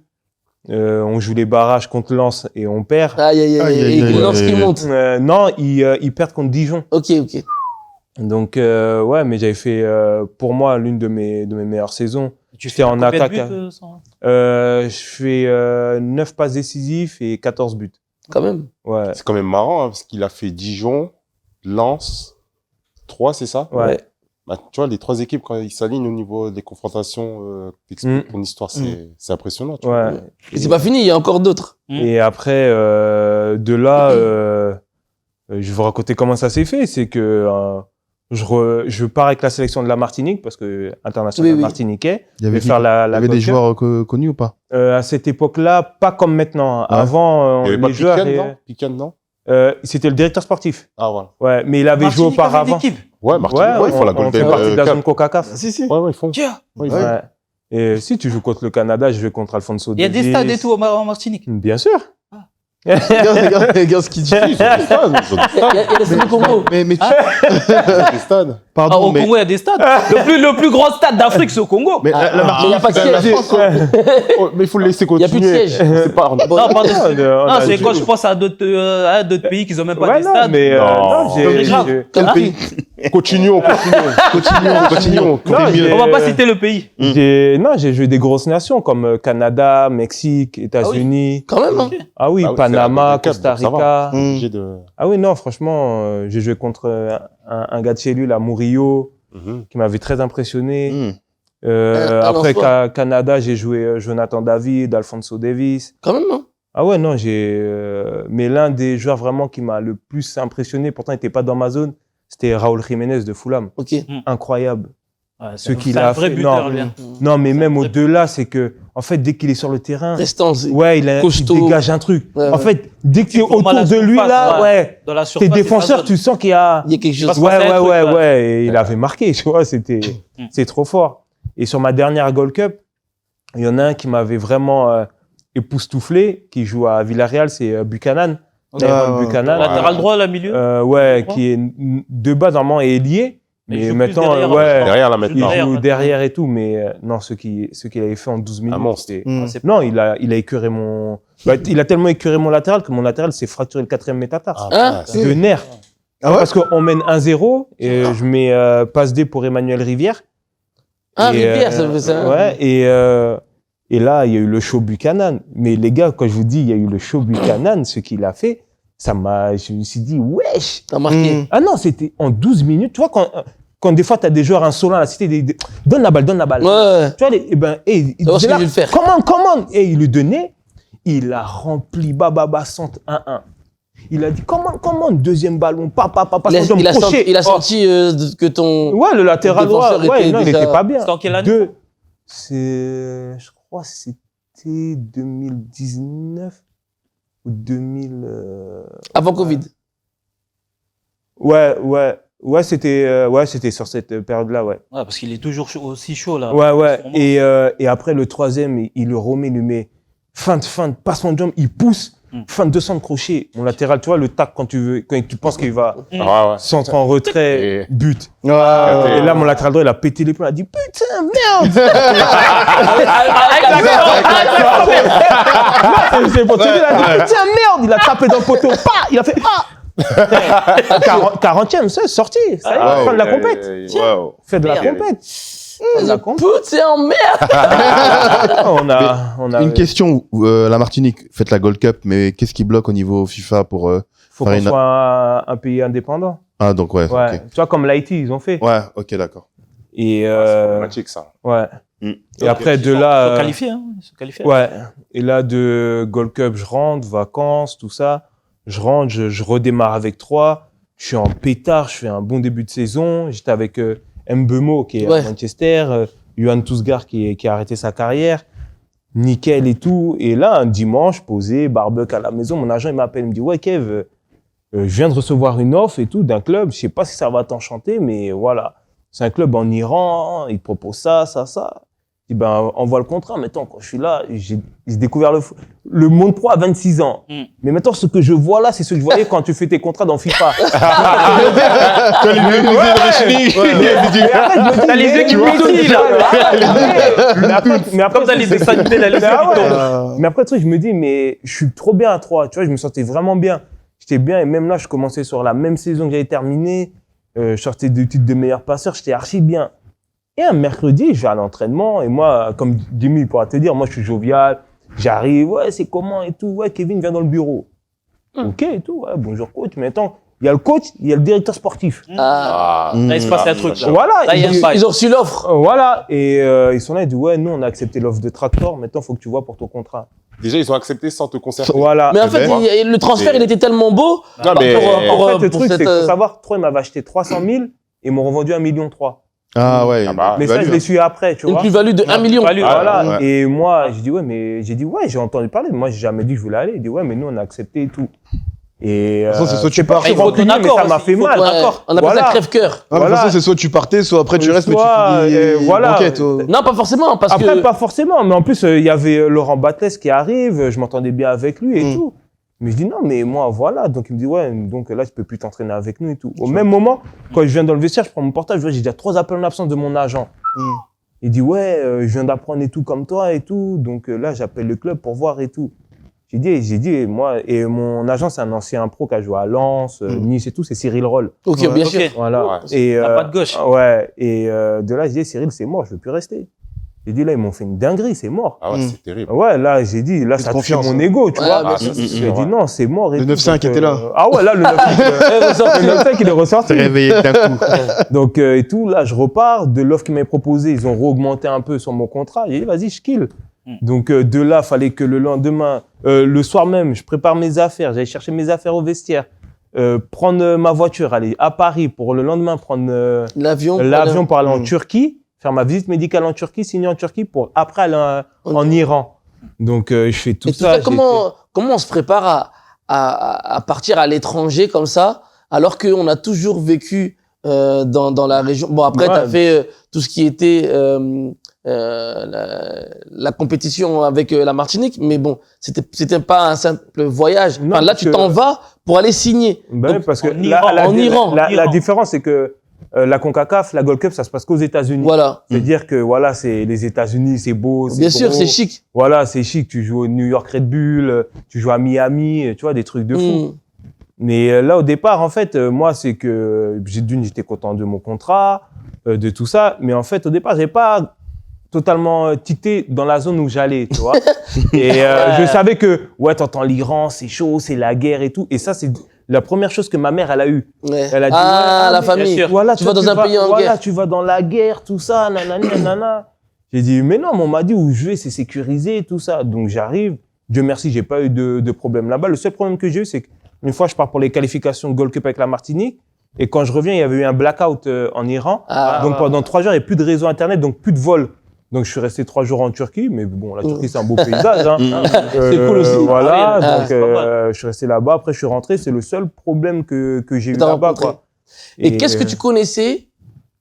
On joue les barrages contre Lens et on perd. Aïe, aïe, Aïe, aïe. aïe, Et aïe, Lens aïe, qui aïe. monte. Non, ils perdent contre Dijon. Ok, ok. Donc, ouais, mais j'avais fait, pour moi, l'une de mes meilleures saisons. Tu J'étais en combien de attaque. buts, sans- Je fais 9 passes décisives et 14 buts. Quand même. Ouais. C'est quand même marrant, hein, parce qu'il a fait Dijon, Lens, 3, c'est ça? Ouais. Bah, tu vois, les 3 équipes, quand ils s'alignent au niveau des confrontations, t'expliques ton histoire, c'est impressionnant. Tu vois. Ouais. Et c'est pas fini, il y a encore d'autres. Et après, de là, je vais vous raconter comment ça s'est fait. C'est que je pars avec la sélection de la Martinique, parce que international Oui, oui. martiniquais. Il y Je avait, vais faire il la y avait des Gold Cup. joueurs connus ou pas? À cette époque-là, pas comme maintenant. Ouais. Avant, Il y avait pas les joueurs. Piquen, non? Piquen, non? C'était le directeur sportif. Ah, voilà. Ouais, mais il avait joué Martinique avait auparavant. d'équipe. Ouais, Martinique, ouais, ils font la on fait Golden partie de la Cup. zone CONCACAF. Si, si. Ouais, ils font. Tiens, Ouais, ils font. Ouais. Et si tu joues contre le Canada, je vais contre Alfonso il y a des Davies. stades et tout en Martinique. Bien sûr. Regarde ce qu'il dit. Ils ont des stades, ils ont des Il y a des stades du Congo. Mais tu, stades. Pardon, Au mais, Congo, il y a des stades. Le plus grand stade d'Afrique, c'est au Congo. mais la Mais il n'y a pas de la siège. France, Oh, mais il faut le laisser Il n'y a plus de continuer. siège. C'est pas... Non, pas de- on Non, a c'est dit- quand je pense à d'autres pays qui n'ont même pas Ouais, des non, stades. mais Non. j'ai- grave. j'ai- Quel Quel pays Continuons. Non, mieux. On va pas citer le pays. j'ai joué des grosses nations comme Canada, Mexique, États-Unis. Quand même, hein. Ah oui, Ah oui, Panama, c'est la Costa Golden Cup, donc ça va. Rica. Obligé de... Ah oui, non, franchement, j'ai joué contre un gars de chez lui, là, Murillo, Mhm. qui m'avait très impressionné. Hmm. Après Lance-toi. Canada, j'ai joué Jonathan David, Alphonso Davis. Quand même, hein. Ah ouais, non, mais l'un des joueurs vraiment qui m'a le plus impressionné, pourtant il n'était pas dans ma zone, c'était Raúl Jiménez de Fulham. Ok. Incroyable. Ouais, Ce qu'il c'est a un vrai fait, buteur, non. lui. Non, mais C'est même un vrai au-delà, c'est que, en fait, dès qu'il est sur le terrain, Restant, c'est- ouais, il costaud. dégage un truc. Ouais, En ouais. fait, dès que tu es Il faut mal autour la de lui, surface, là, ouais, Dans la tes surface, défenseurs, c'est tu sens qu'il y a, il y a quelque chose. Parce que- ouais, passer un ouais, truc, ouais, et il avait marqué, tu vois, c'est trop fort. Et sur ma dernière Gold Cup, il y en a un qui m'avait vraiment époustouflé, qui joue à Villarreal, c'est Buchanan. Ok. Aaron Buchanan. Latéral droit, là, milieu. Ouais, Droit. qui est de base normalement ailier, Mais il mais joue plus maintenant, derrière, ouais, Derrière la il maintenant. derrière, joue maintenant. derrière et tout, mais non, ce qu'il avait fait en 12 minutes, monstre. c'était- Hmm. Ah, c'est- non, il a écœuré mon, il a tellement écœuré mon latéral que mon latéral s'est fracturé le 4e métatarse. Hein De nerfs. Ah ouais? Parce qu'on mène 1-0 et je mets passe D pour Emmanuel Rivière. Ah, Et, Rivière, ça fait ça. Ouais, et là, il y a eu le show Buchanan. Mais les gars, quand je vous dis, il y a eu le show Buchanan, ce qu'il a fait, je me suis dit, wesh! T'as marqué. Hmm. Ah non, c'était en 12 minutes. Tu vois, quand des fois, tu as des joueurs insolents à la cité, donne la balle, donne la balle. Ouais. Tu vois, il Savoir ce disait là, qu'il veut faire. Commande. Et il lui donnait, il a rempli Baba Sante 1-1. Il a dit, commande, deuxième ballon, papa, crochet. Il a senti que ton. Ouais, le latéral droit, défenseur ouais, était non, il déjà- était pas bien. C'était en quelle année Je crois que c'était 2019 ou 2000. Avant Covid. Ouais, c'était sur cette période-là, ouais. Ouais, parce qu'il est toujours aussi chaud, là. Ouais. Sûrement. Et après, le troisième, il le remet, il lui met fin de passe son jump, il pousse, fin de 200 de crochet. Mon latéral, tu vois, le tac quand tu penses qu'il va Ouais. centre en retrait, Et- but. Ouais. Et là, mon latéral droit, il a pété les plombs, il a dit putain, merde! C'est pour te dire, il a dit putain, merde! Il a tapé dans le poteau, il a fait ah! 40e, c'est sorti, ça y est, fin de la compète. Wow. Fait de la Merde. compète. La compète. Putain, en merde! On a Une question, la Martinique, faites la Gold Cup, mais qu'est-ce qui bloque au niveau FIFA pour... faut faire qu'on une- soit un pays indépendant. Ah, donc ouais, Ouais. ok. Tu vois, comme l'Haïti, ils ont fait. Ouais, ok, d'accord. Et, C'est problématique, ça. ouais. Mm. Et après, de Ils là. sont qualifiés, hein. Ils sont qualifiés. Ouais. Et là, de Gold Cup, je rentre, vacances, tout ça. Je rentre, je redémarre avec 3. Je suis en pétard, je fais un bon début de saison. J'étais avec Mbemo, qui est Ouais. à Manchester, Johan Tousgar, qui a arrêté sa carrière. Nickel et tout. Et là, un dimanche, posé, barbecue à la maison, mon agent, il m'appelle, il me dit, ouais, Kev, je viens de recevoir une offre et tout d'un club. Je sais pas si ça va t'enchanter, mais voilà. C'est un club en Iran, il te propose ça. Je dis, ben, envoie le contrat. Maintenant, quand je suis là, j'ai découvert le monde pro à 26 ans. Mm. Mais maintenant, ce que je vois là, c'est ce que je voyais quand tu fais tes contrats dans FIFA. T'as les yeux qui pétillent, là. Mais après, Comme dans les dessins animés, là, les yeux Ah qui ouais. tombent. Mais après, tu sais, je me dis, mais je suis trop bien à 3. Tu vois, je me sentais vraiment bien. J'étais bien et même là, je commençais sur la même saison que j'avais terminée. Je sortais du titre de meilleur passeur. J'étais archi bien. Et un mercredi, je vais à l'entraînement et moi, comme Jimmy pourra te dire, moi, je suis jovial. J'arrive, ouais, c'est comment et tout. Ouais, Kevin vient dans le bureau. Ok et tout. Ouais, bonjour coach. Mais attends, il y a le coach, il y a le directeur sportif. Ah. Là, il se passe un truc, là. Voilà. Là, il y a un bail. Ils ont reçu l'offre. Voilà. Et ils sont là, ils disent, ouais, nous, on a accepté l'offre de Tractor. Maintenant, il faut que tu vois pour ton contrat. Déjà, ils ont accepté sans te concerter. Voilà. Mais en fait, ben, le transfert, et- il était tellement beau. Non, mais... pour- En fait, le pour truc, cette, c'est qu'il faut savoir, 3, ils m'avaient acheté 300 000 et m'ont revendu 1,3 million. Ah ouais. Ah bah, Mais ça, je l'ai su après, tu Une vois. plus-value de 1 million. Plus-value, Voilà. ouais. Et moi, j'ai dit, ouais, j'ai entendu parler. Moi, j'ai jamais dit que je voulais aller. Il dit, ouais, mais nous, on a accepté et tout. Et, De toute façon, c'est soit tu je sais pas pars, si il faut rancunier, ton mais accord ça m'a aussi, fait il faut mal. ton Ouais, D'accord. on appelle ça Voilà. crève-cœur. Ah, mais de toute Voilà. façon, c'est soit tu partais, soit après tu restes, mais tu Soit, finis voilà. banquette. Non, pas forcément, parce Après, que. pas forcément. Mais en plus, il y avait Laurent Batles qui arrive. Je m'entendais bien avec lui et tout. Mais je dis non, mais moi, voilà. Donc, il me dit, ouais, donc là, tu peux plus t'entraîner avec nous et tout. Au même moment, quand je viens dans le vestiaire, je prends mon portable, je vois, j'ai déjà 3 appels en absence de mon agent. Il dit, ouais, je viens d'apprendre et tout comme toi et tout. Donc là, j'appelle le club pour voir et tout. J'ai dit, moi, et mon agent, c'est un ancien pro qui a joué à Lens, Nice et tout, c'est Cyril Roll. Ok, bien sûr. Voilà. Ouais. Et, La patte gauche. Ouais. Et de là, j'ai dit, Cyril, c'est mort, je veux plus rester. J'ai dit, là, ils m'ont fait une dinguerie, c'est mort. Ah ouais, c'est terrible. Ouais, là, j'ai dit, là, Plus ça de a touché confiance, mon hein. ego, tu Ouais, vois. bien sûr. J'ai dit, non, c'est mort. Et Le tout. 9-5 Donc, était là. Ah ouais, là, le 9-5 il est ressorti. T'es réveillé d'un coup. Donc, et tout, là, je repars. De l'offre qu'ils m'avaient proposée, ils ont re-augmenté un peu sur mon contrat. J'ai dit, vas-y, je kill. Donc, de là, fallait que le lendemain, le soir même, je prépare mes affaires. J'allais chercher mes affaires au vestiaire. Prendre ma voiture, aller à Paris pour le lendemain prendre l'avion pour aller en Turquie, faire ma visite médicale en Turquie, signer en Turquie pour après aller en Iran. Donc, je fais tout Et ça. comment on se prépare à partir à l'étranger comme ça, alors qu'on a toujours vécu dans la région. Bon, après, Ouais. tu as fait tout ce qui était la compétition avec la Martinique, mais bon, c'était pas un simple voyage. Non, Enfin, là, parce tu que- t'en vas pour aller signer. Ben, Donc, parce que en Iran, en Iran. la différence, c'est que la CONCACAF, la Gold Cup, ça se passe qu'aux États-Unis. voilà. C'est-à-dire que voilà, c'est les États-Unis, c'est beau, c'est Bien sûr, gros. c'est chic. Voilà, c'est chic. Tu joues au New York Red Bull, tu joues à Miami, tu vois, des trucs de fou. Mais là, au départ, en fait, moi, c'est que j'étais content de mon contrat, de tout ça. Mais en fait, au départ, j'ai pas totalement tiqué dans la zone où j'allais, tu vois. Et je savais que, ouais, t'entends l'Iran, c'est chaud, c'est la guerre et tout. Et ça, c'est la première chose que ma mère, elle a eue. Ouais. Elle a dit, ah, ouais, la mais famille. sûr. Voilà, Tu vas dans un pays en voilà, guerre. tu vas dans la guerre, tout ça, nanani, nanana. J'ai dit, mais non, mais on m'a dit où je vais, c'est sécurisé, tout ça. Donc j'arrive. Dieu merci, j'ai pas eu de problème là-bas. Le seul problème que j'ai eu, c'est qu'une fois, je pars pour les qualifications de Gold Cup avec la Martinique. Et quand je reviens, il y avait eu un blackout en Iran. Ah, Donc pendant 3 jours, il n'y avait plus de réseau Internet, donc plus de vol. Donc je suis resté 3 jours en Turquie, mais bon, la Turquie, c'est un beau paysage. Hein. C'est cool aussi. Voilà, Ah, donc c'est pas mal. je suis resté là-bas. Après, je suis rentré. C'est le seul problème que j'ai eu T'as là-bas, rencontré. quoi. Et qu'est-ce que tu connaissais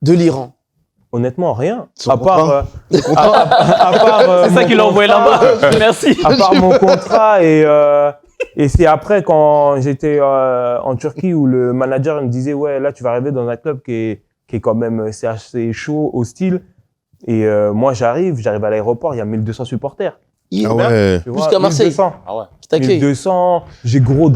de l'Iran? Honnêtement, rien. Son À part, contrat. à part, C'est ça mon qui l'a envoyé contrat, là-bas. Merci. À part mon contrat et c'est après quand j'étais en Turquie où le manager il me disait ouais là tu vas arriver dans un club qui est quand même c'est assez chaud, hostile. Et moi j'arrive à l'aéroport, il y a 1200 supporters. Ah ouais. Tu vois, Jusqu'à Marseille. 1200. Ah ouais. Qui t'accueille? 1200, j'ai gros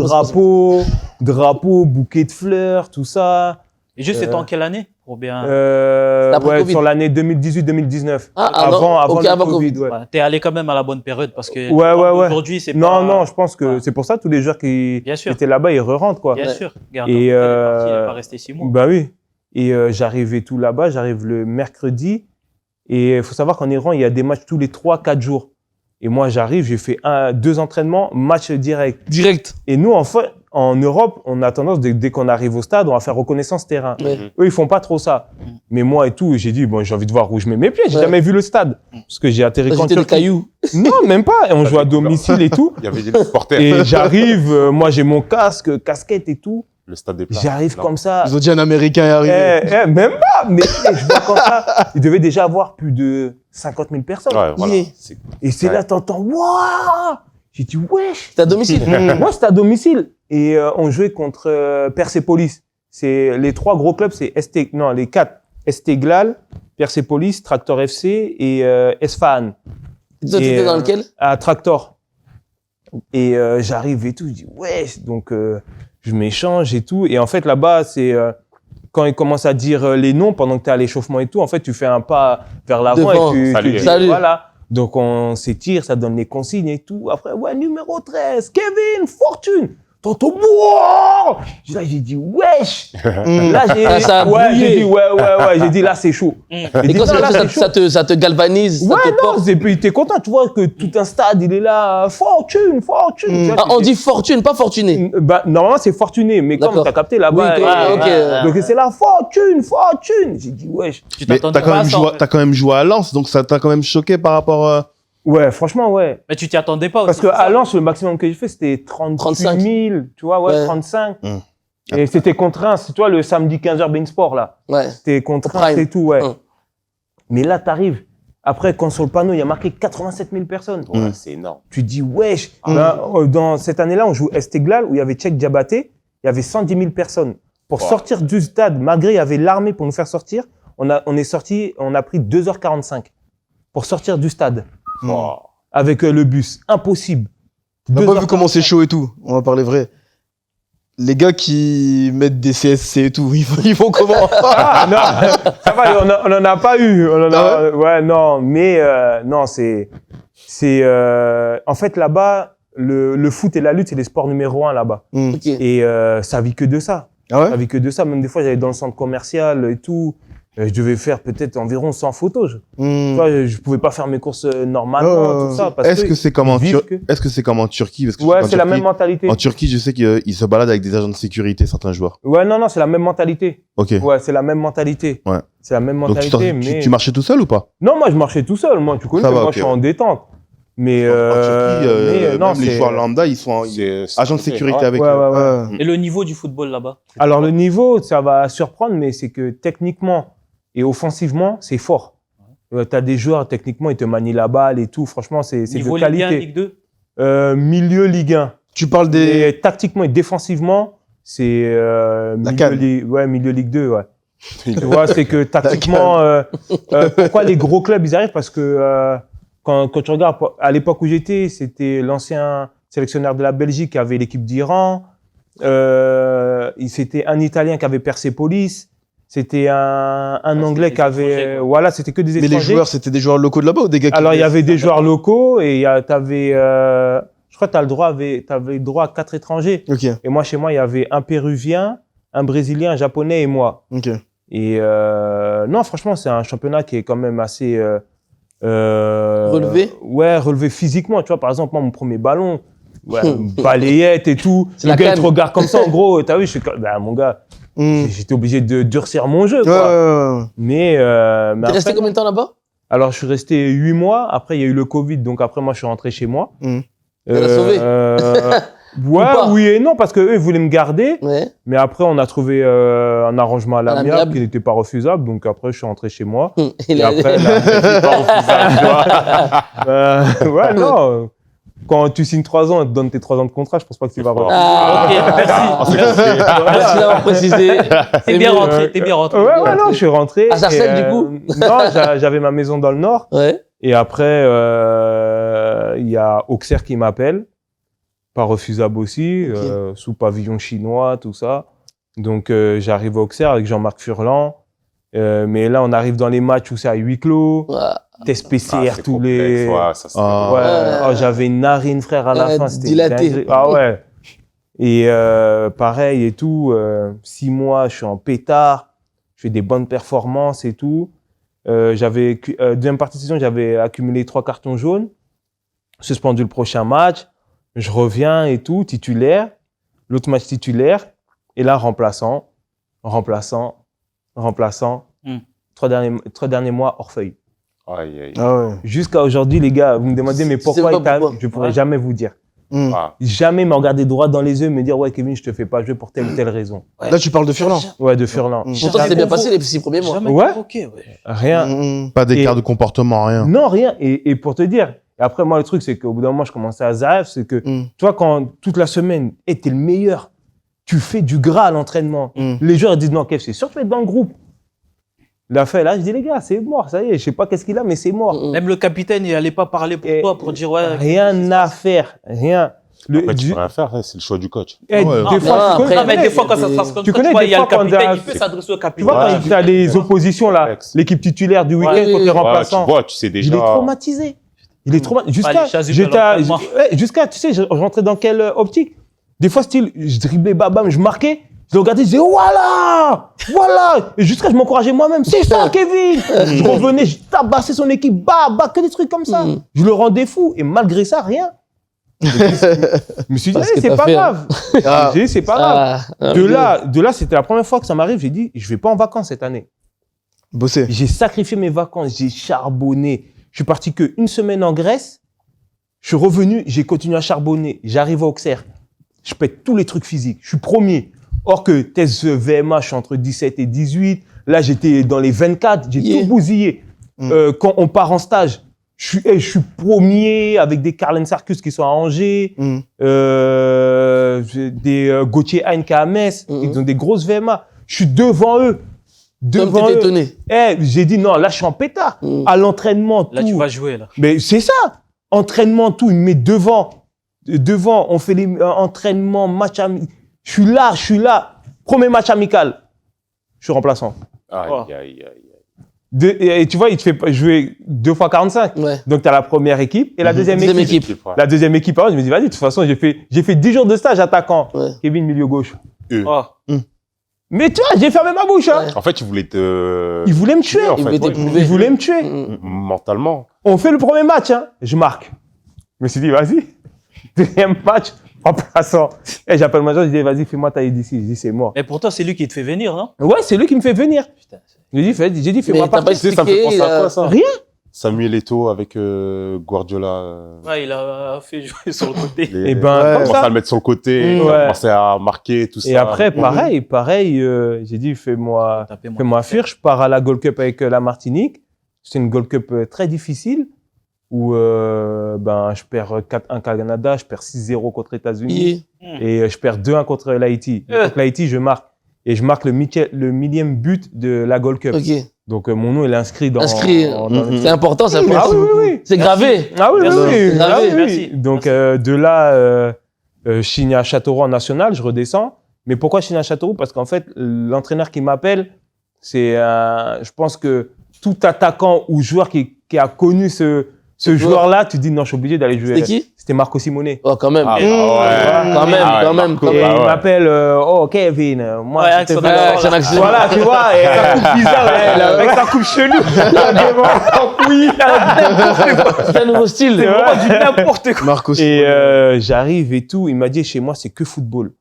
drapeaux, bouquets de fleurs, tout ça. Et juste, c'était en quelle année? Pour bien. après Ouais, Covid. sur l'année 2018-2019. Ah, avant ok, le avant Covid. Covid. Ouais. Ouais, t'es allé quand même à la bonne période parce que. Ouais. Aujourd'hui, c'est Non, pas. non, je pense que Ouais. c'est pour ça tous les joueurs qui Bien sûr. étaient là-bas, ils re-rentrent, quoi. Bien Ouais. sûr. Regarde, Et il est parti, il est pas resté 6 mois. Bah oui. Et j'arrivais tout là-bas, j'arrive le mercredi. Et il faut savoir qu'en Iran, il y a des matchs tous les 3-4 jours. Et moi, j'arrive, j'ai fait 2 entraînements, match direct. Direct. Et nous, en Europe, on a tendance, dès qu'on arrive au stade, on va faire reconnaissance terrain. Ouais. Eux, ils font pas trop ça. Mais moi et tout, j'ai dit, bon, j'ai envie de voir où je mets mes pieds. J'ai Ouais. jamais vu le stade. Parce que j'ai atterri T'as qu'en jeté des Turquie. cailloux. Non, même pas. Et on joue à domicile et tout. Il y avait des supporters. Et j'arrive, moi j'ai mon casque, casquette et tout. Le stade des plats. J'arrive Non. comme ça. Ils ont dit un Américain est arrivé. Même pas. Mais je vois comme ça. Il devait déjà avoir plus de 50 000 personnes. Ouais, voilà. Yeah. C'est- Et c'est Ouais. là, t'entends, waouh! J'ai dit, wesh! T'es à domicile. Moi, c'était à domicile. Et on jouait contre Persepolis. C'est les 3 gros clubs, c'est les 4. Esteghlal, Persepolis, Tractor FC et Esfahan. Toi, t'étais dans lequel? À Tractor. Et j'arrive et tout, je dis ouais, donc je m'échange et tout. Et en fait là-bas, c'est quand ils commencent à dire les noms pendant que tu es à l'échauffement et tout, en fait tu fais un pas vers l'avant Devant. et tu Salut. dis Salut. voilà. Donc on s'étire, ça donne les consignes et tout. Après ouais, numéro 13, Kevin Fortune. Tonton Bois. J'ai dit wesh. Là j'ai Ça a ouais, bouillé. j'ai dit ouais, j'ai dit là c'est chaud. J'ai Et dit, quand non, là, ça, c'est chaud. ça te galvanise, ça Ouais, te non, porte. et puis t'es content, tu vois que tout un stade, il est là, fortune. Tu vois, Ah, on dit fortune, pas fortuné. bah, normalement, c'est fortuné, mais comme D'accord. t'as capté là-bas, Oui, ok. donc c'est la fortune. J'ai dit, wesh. Tu Mais t'attendais t'as quand pas à même ça, joué, en fait. t'as quand même joué à Lens, donc ça t'a quand même choqué par rapport. Ouais, franchement, ouais. Mais tu t'y attendais pas aussi. Parce que c'est ça à Lens, le maximum que j'ai fait, c'était 35 38 000, tu vois, ouais, Ouais. 35. Hum. Et c'était contre Reims, tu vois, le samedi 15h Bein Sport, là. Ouais. C'était contre Au Reims Hum. prime. et tout, ouais. Hum. Mais là, t'arrives Après, quand sur le panneau, il y a marqué 87 000 personnes. Ouais, c'est énorme. Tu dis, wesh. Dans cette année-là, on joue Esteghlal, où il y avait Tchèque Diabaté, il y avait 110 000 personnes. Pour sortir du stade, malgré il y avait l'armée pour nous faire sortir, on a pris 2h45 pour sortir du stade. Avec le bus. Impossible. On n'a pas vu comment c'est chaud et tout. On va parler vrai. Les gars qui mettent des CSC et tout, ils font comment? Ah, non, ça va, on en a pas eu. Ouais, non, mais non, c'est en fait là-bas, le foot et la lutte, c'est les sports numéro 1 là-bas. Ok. Et ça vit que de ça. Ah ouais? Ça vit que de ça. Même des fois, j'allais dans le centre commercial et tout. Je devais faire peut-être environ 100 photos. Tu vois, je pouvais pas faire mes courses normalement, tout ça. Est-ce que c'est comme en Turquie? Parce que ouais, c'est la même mentalité. En Turquie, je sais qu'ils se baladent avec des agents de sécurité, certains joueurs. Ouais, non, c'est la même mentalité. Ok. Ouais, c'est la même mentalité. Ouais. C'est la même Donc mentalité, mais... tu marchais tout seul ou pas? Non, moi, je marchais tout seul. Moi, tu connais, Ça va, moi, ok, je suis en détente. Mais, En Turquie, non, même les joueurs lambda, ils sont agents de sécurité avec eux. Ouais. Et le niveau du football là-bas? Alors, le niveau, ça va surprendre, mais c'est que techniquement et offensivement, c'est fort. T'as des joueurs, techniquement, ils te manient la balle et tout. Franchement, c'est de Niveau qualité. Ligue 1, Ligue 2? Milieu Ligue 1. Tu parles des... Et tactiquement et défensivement, c'est milieu Ligue 2, ouais. Tu vois, c'est que tactiquement, pourquoi les gros clubs ils arrivent? Parce que quand tu regardes, à l'époque où j'étais, c'était l'ancien sélectionneur de la Belgique qui avait l'équipe d'Iran. C'était un Italien qui avait Persepolis. C'était un Anglais qui avait, voilà, c'était que des étrangers. Mais les joueurs, c'était des joueurs locaux de là-bas ou des gars qui... Alors il y avait des joueurs locaux et t'avais, je crois que t'avais droit à 4 étrangers. Ok, Et moi, chez moi, il y avait un Péruvien, un Brésilien, un Japonais et moi. ok. Et non, franchement, c'est un championnat qui est quand même assez... Relevé? Ouais, relevé physiquement. Tu vois, par exemple, moi, mon premier ballon, balayette et tout. C'est Le la gars, il te canne. regarde comme ça, en gros. T'as vu, je suis comme... Bah, mon gars, j'étais obligé de durcir mon jeu, Ouais, quoi. ouais, ouais. Mais T'es resté après, combien de temps là-bas? alors, je suis resté 8 mois. Après, il y a eu le Covid. Donc, après, moi, je suis rentré chez moi. l'a sauvé. Ouais, pas oui et non, parce qu'eux, ils voulaient me garder. Ouais. Mais après, on a trouvé un arrangement à l'amiable l'amiable. qui n'était pas refusable. Donc, après, je suis rentré chez moi. Et Et là, après, ouais, non. Quand tu signes 3 ans et te donnes tes 3 ans de contrat, je pense pas que tu vas refuser. Ah, Ok, merci. merci d'avoir précisé. T'es bien rentré, t'es bien rentré. Ouais, non, je suis rentré. À Sarcelles, Et, du coup Non, j'avais ma maison dans le Nord. Ouais. Et après, il y a Auxerre qui m'appelle. Pas refusable aussi, sous pavillon chinois, tout ça. Donc, j'arrive à Auxerre avec Jean-Marc Furlan. Mais là, on arrive dans les matchs où c'est à huis clos. Ouais. Test PCR tous les... Ouais, ça c'est Ouais, j'avais une narine, frère, à la fin. C'était dilaté. dingue. Ah ouais. Et pareil et tout, 6 mois, je suis en pétard. Je fais des bonnes performances et tout. Deuxième partie de saison, j'avais accumulé 3 cartons jaunes. Suspendu le prochain match. Je reviens et tout, titulaire. L'autre match titulaire. Et là, remplaçant. 3 derniers mois hors feuille. Aïe, aïe. Ah ouais. Jusqu'à aujourd'hui, les gars, vous me demandez, mais Tu sais pourquoi pas il t'a... pourquoi. Je pourrais jamais vous dire. Ah. Jamais me regarder droit dans les yeux et me dire, ouais, Kevin, je te fais pas jouer pour telle ou telle raison. Là, tu parles de Furlan. Ouais, de Furlan. Pourtant, c'était bien passé les 6 premiers mois. Jamais Ouais. convoqué, ouais. Rien. Pas d'écart Et- de comportement, rien. Non, rien. Et pour te dire, et après, moi, le truc, c'est qu'au bout d'un moment, je commençais à Zaev, c'est que, tu vois, quand toute la semaine, t'es le meilleur, tu fais du gras à l'entraînement. Les joueurs ils disent, non, Kev, c'est sûr que tu vas être dans le groupe. Il a fait, là, je dis, les gars, c'est mort, ça y est, je sais pas qu'est-ce qu'il a, mais c'est mort. Même le capitaine, il allait pas parler pour Et- toi, pour dire, ouais. Rien à faire, rien. Après, tu peux rien faire, hein, c'est le choix du coach. Eh, Ouais. des Non, fois, après, Non, mais des fois, quand des- ça se passe comme tu ça, connais vois, des il y a le fois quand capitaine, t'as- il peut s'adresser au Tu capitaine. vois, Ouais. quand tu as les oppositions, là, Complexe. l'équipe titulaire du week-end Ouais, contre les oui, Ouais, remplaçants, tu vois, tu sais déjà. il est traumatisé. Il est traumatisé. Pas les chasubles Jusqu'à, à l'entraînement. jusqu'à, tu sais, je rentrais dans quelle optique? Des fois, style, je driblais, bam, je marquais, je le regardais, je disais, voilà! Et jusqu'à, je m'encourageais moi-même, c'est ça, Kevin! Je revenais, je tabassais son équipe, que des trucs comme ça. Je le rendais fou. Et malgré ça, rien. Je me suis dit, Parce que c'est t'as pas fait, grave. Ah. J'ai dit, c'est pas grave. Ah, De là, c'était la première fois que ça m'arrive. J'ai dit, je vais pas en vacances cette année. Bosser. J'ai sacrifié mes vacances, j'ai charbonné. Je suis parti qu'une semaine en Grèce. Je suis revenu, j'ai continué à charbonner. J'arrive à Auxerre. Je pète tous les trucs physiques. Je suis premier. Or que test VMA, je suis entre 17 et 18. Là, j'étais dans les 24. J'ai Yeah. tout bousillé. Quand on part en stage, je suis premier avec des Carlen Sarkus qui sont à Angers, des Gauthier Heinke à Metz, ils ont des grosses VMA. Je suis devant eux. Comme t'étais étonné. J'ai dit non, là je suis en pétard. À l'entraînement, Là, tout. tu vas jouer, là. Mais c'est ça. Entraînement, tout. Il me met devant. On fait les entraînements, match Je suis là. Premier match amical. Je suis remplaçant. Aïe, Oh. aïe, aïe. Et tu vois, il te fait jouer 2 fois 45. Ouais. Donc, tu as la première équipe et la deuxième Deuxième équipe. équipe. Ouais. La deuxième équipe, alors, je me dis, vas-y, de toute façon, j'ai fait 10 jours de stage attaquant. Ouais. Kevin, milieu gauche. Oh. Mais tu vois, j'ai fermé ma bouche. Hein. Ouais. En fait, il voulait te... Il voulait me tuer. en Il fait, voulait ouais. t'éprouver. Il voulait me tuer. Mentalement. On fait le premier match, hein. Je marque. Je me suis dit, vas-y. Deuxième match, remplaçant. Et j'appelle mon agent, je dis, vas-y, fais-moi tailler d'ici. Je dis, c'est moi. Mais pourtant, c'est lui qui te fait venir, non? Ouais, c'est lui qui me fait venir. Putain. J'ai dit, fais-moi Mais t'as pas partir. Tu sais, ça me fait expliqué. penser à quoi, ça? Rien. Samuel Eto'o avec Guardiola. Ouais, il a fait jouer sur le côté. Et ben, il comme commence ça. à le mettre sur le côté, il Ouais. a commencé à marquer tout ça. Et après, pareil, j'ai dit, fais-moi fuir. Je pars à la Gold Cup avec la Martinique. C'est une Gold Cup très difficile où je perds 4-1 Canada, je perds 6-0 contre les États-Unis et je perds 2-1 contre l'Haïti. Donc l'Haïti, je marque. Et je marque le millième but de la Gold Cup. Ok. Donc mon nom, il est inscrit dans... Inscrit. C'est important, ça. Ah oui. C'est gravé. Ah oui, Merci. oui. Merci. Ah oui, oui. Merci. Donc de là, je signe à Châteauroux en national, je redescends. Mais pourquoi je signe à Châteauroux? Parce qu'en fait, l'entraîneur qui m'appelle, c'est, je pense que tout attaquant ou joueur qui a connu ce joueur-là, tu dis non, je suis obligé d'aller jouer. C'était qui? C'était Marco Simone. Oh, quand même. Ah, ouais. Quand même, Ah ouais, quand même, Marco. quand Et même. il m'appelle, oh Kevin, moi Ouais, je avec te son fais- accent, son là. accent. Voilà, tu vois, et sa coupe bizarre, avec sa coupe chelou. C'est un nouveau style. C'est vraiment Du n'importe quoi. Marco Et j'arrive et tout, il m'a dit, chez moi, c'est que football.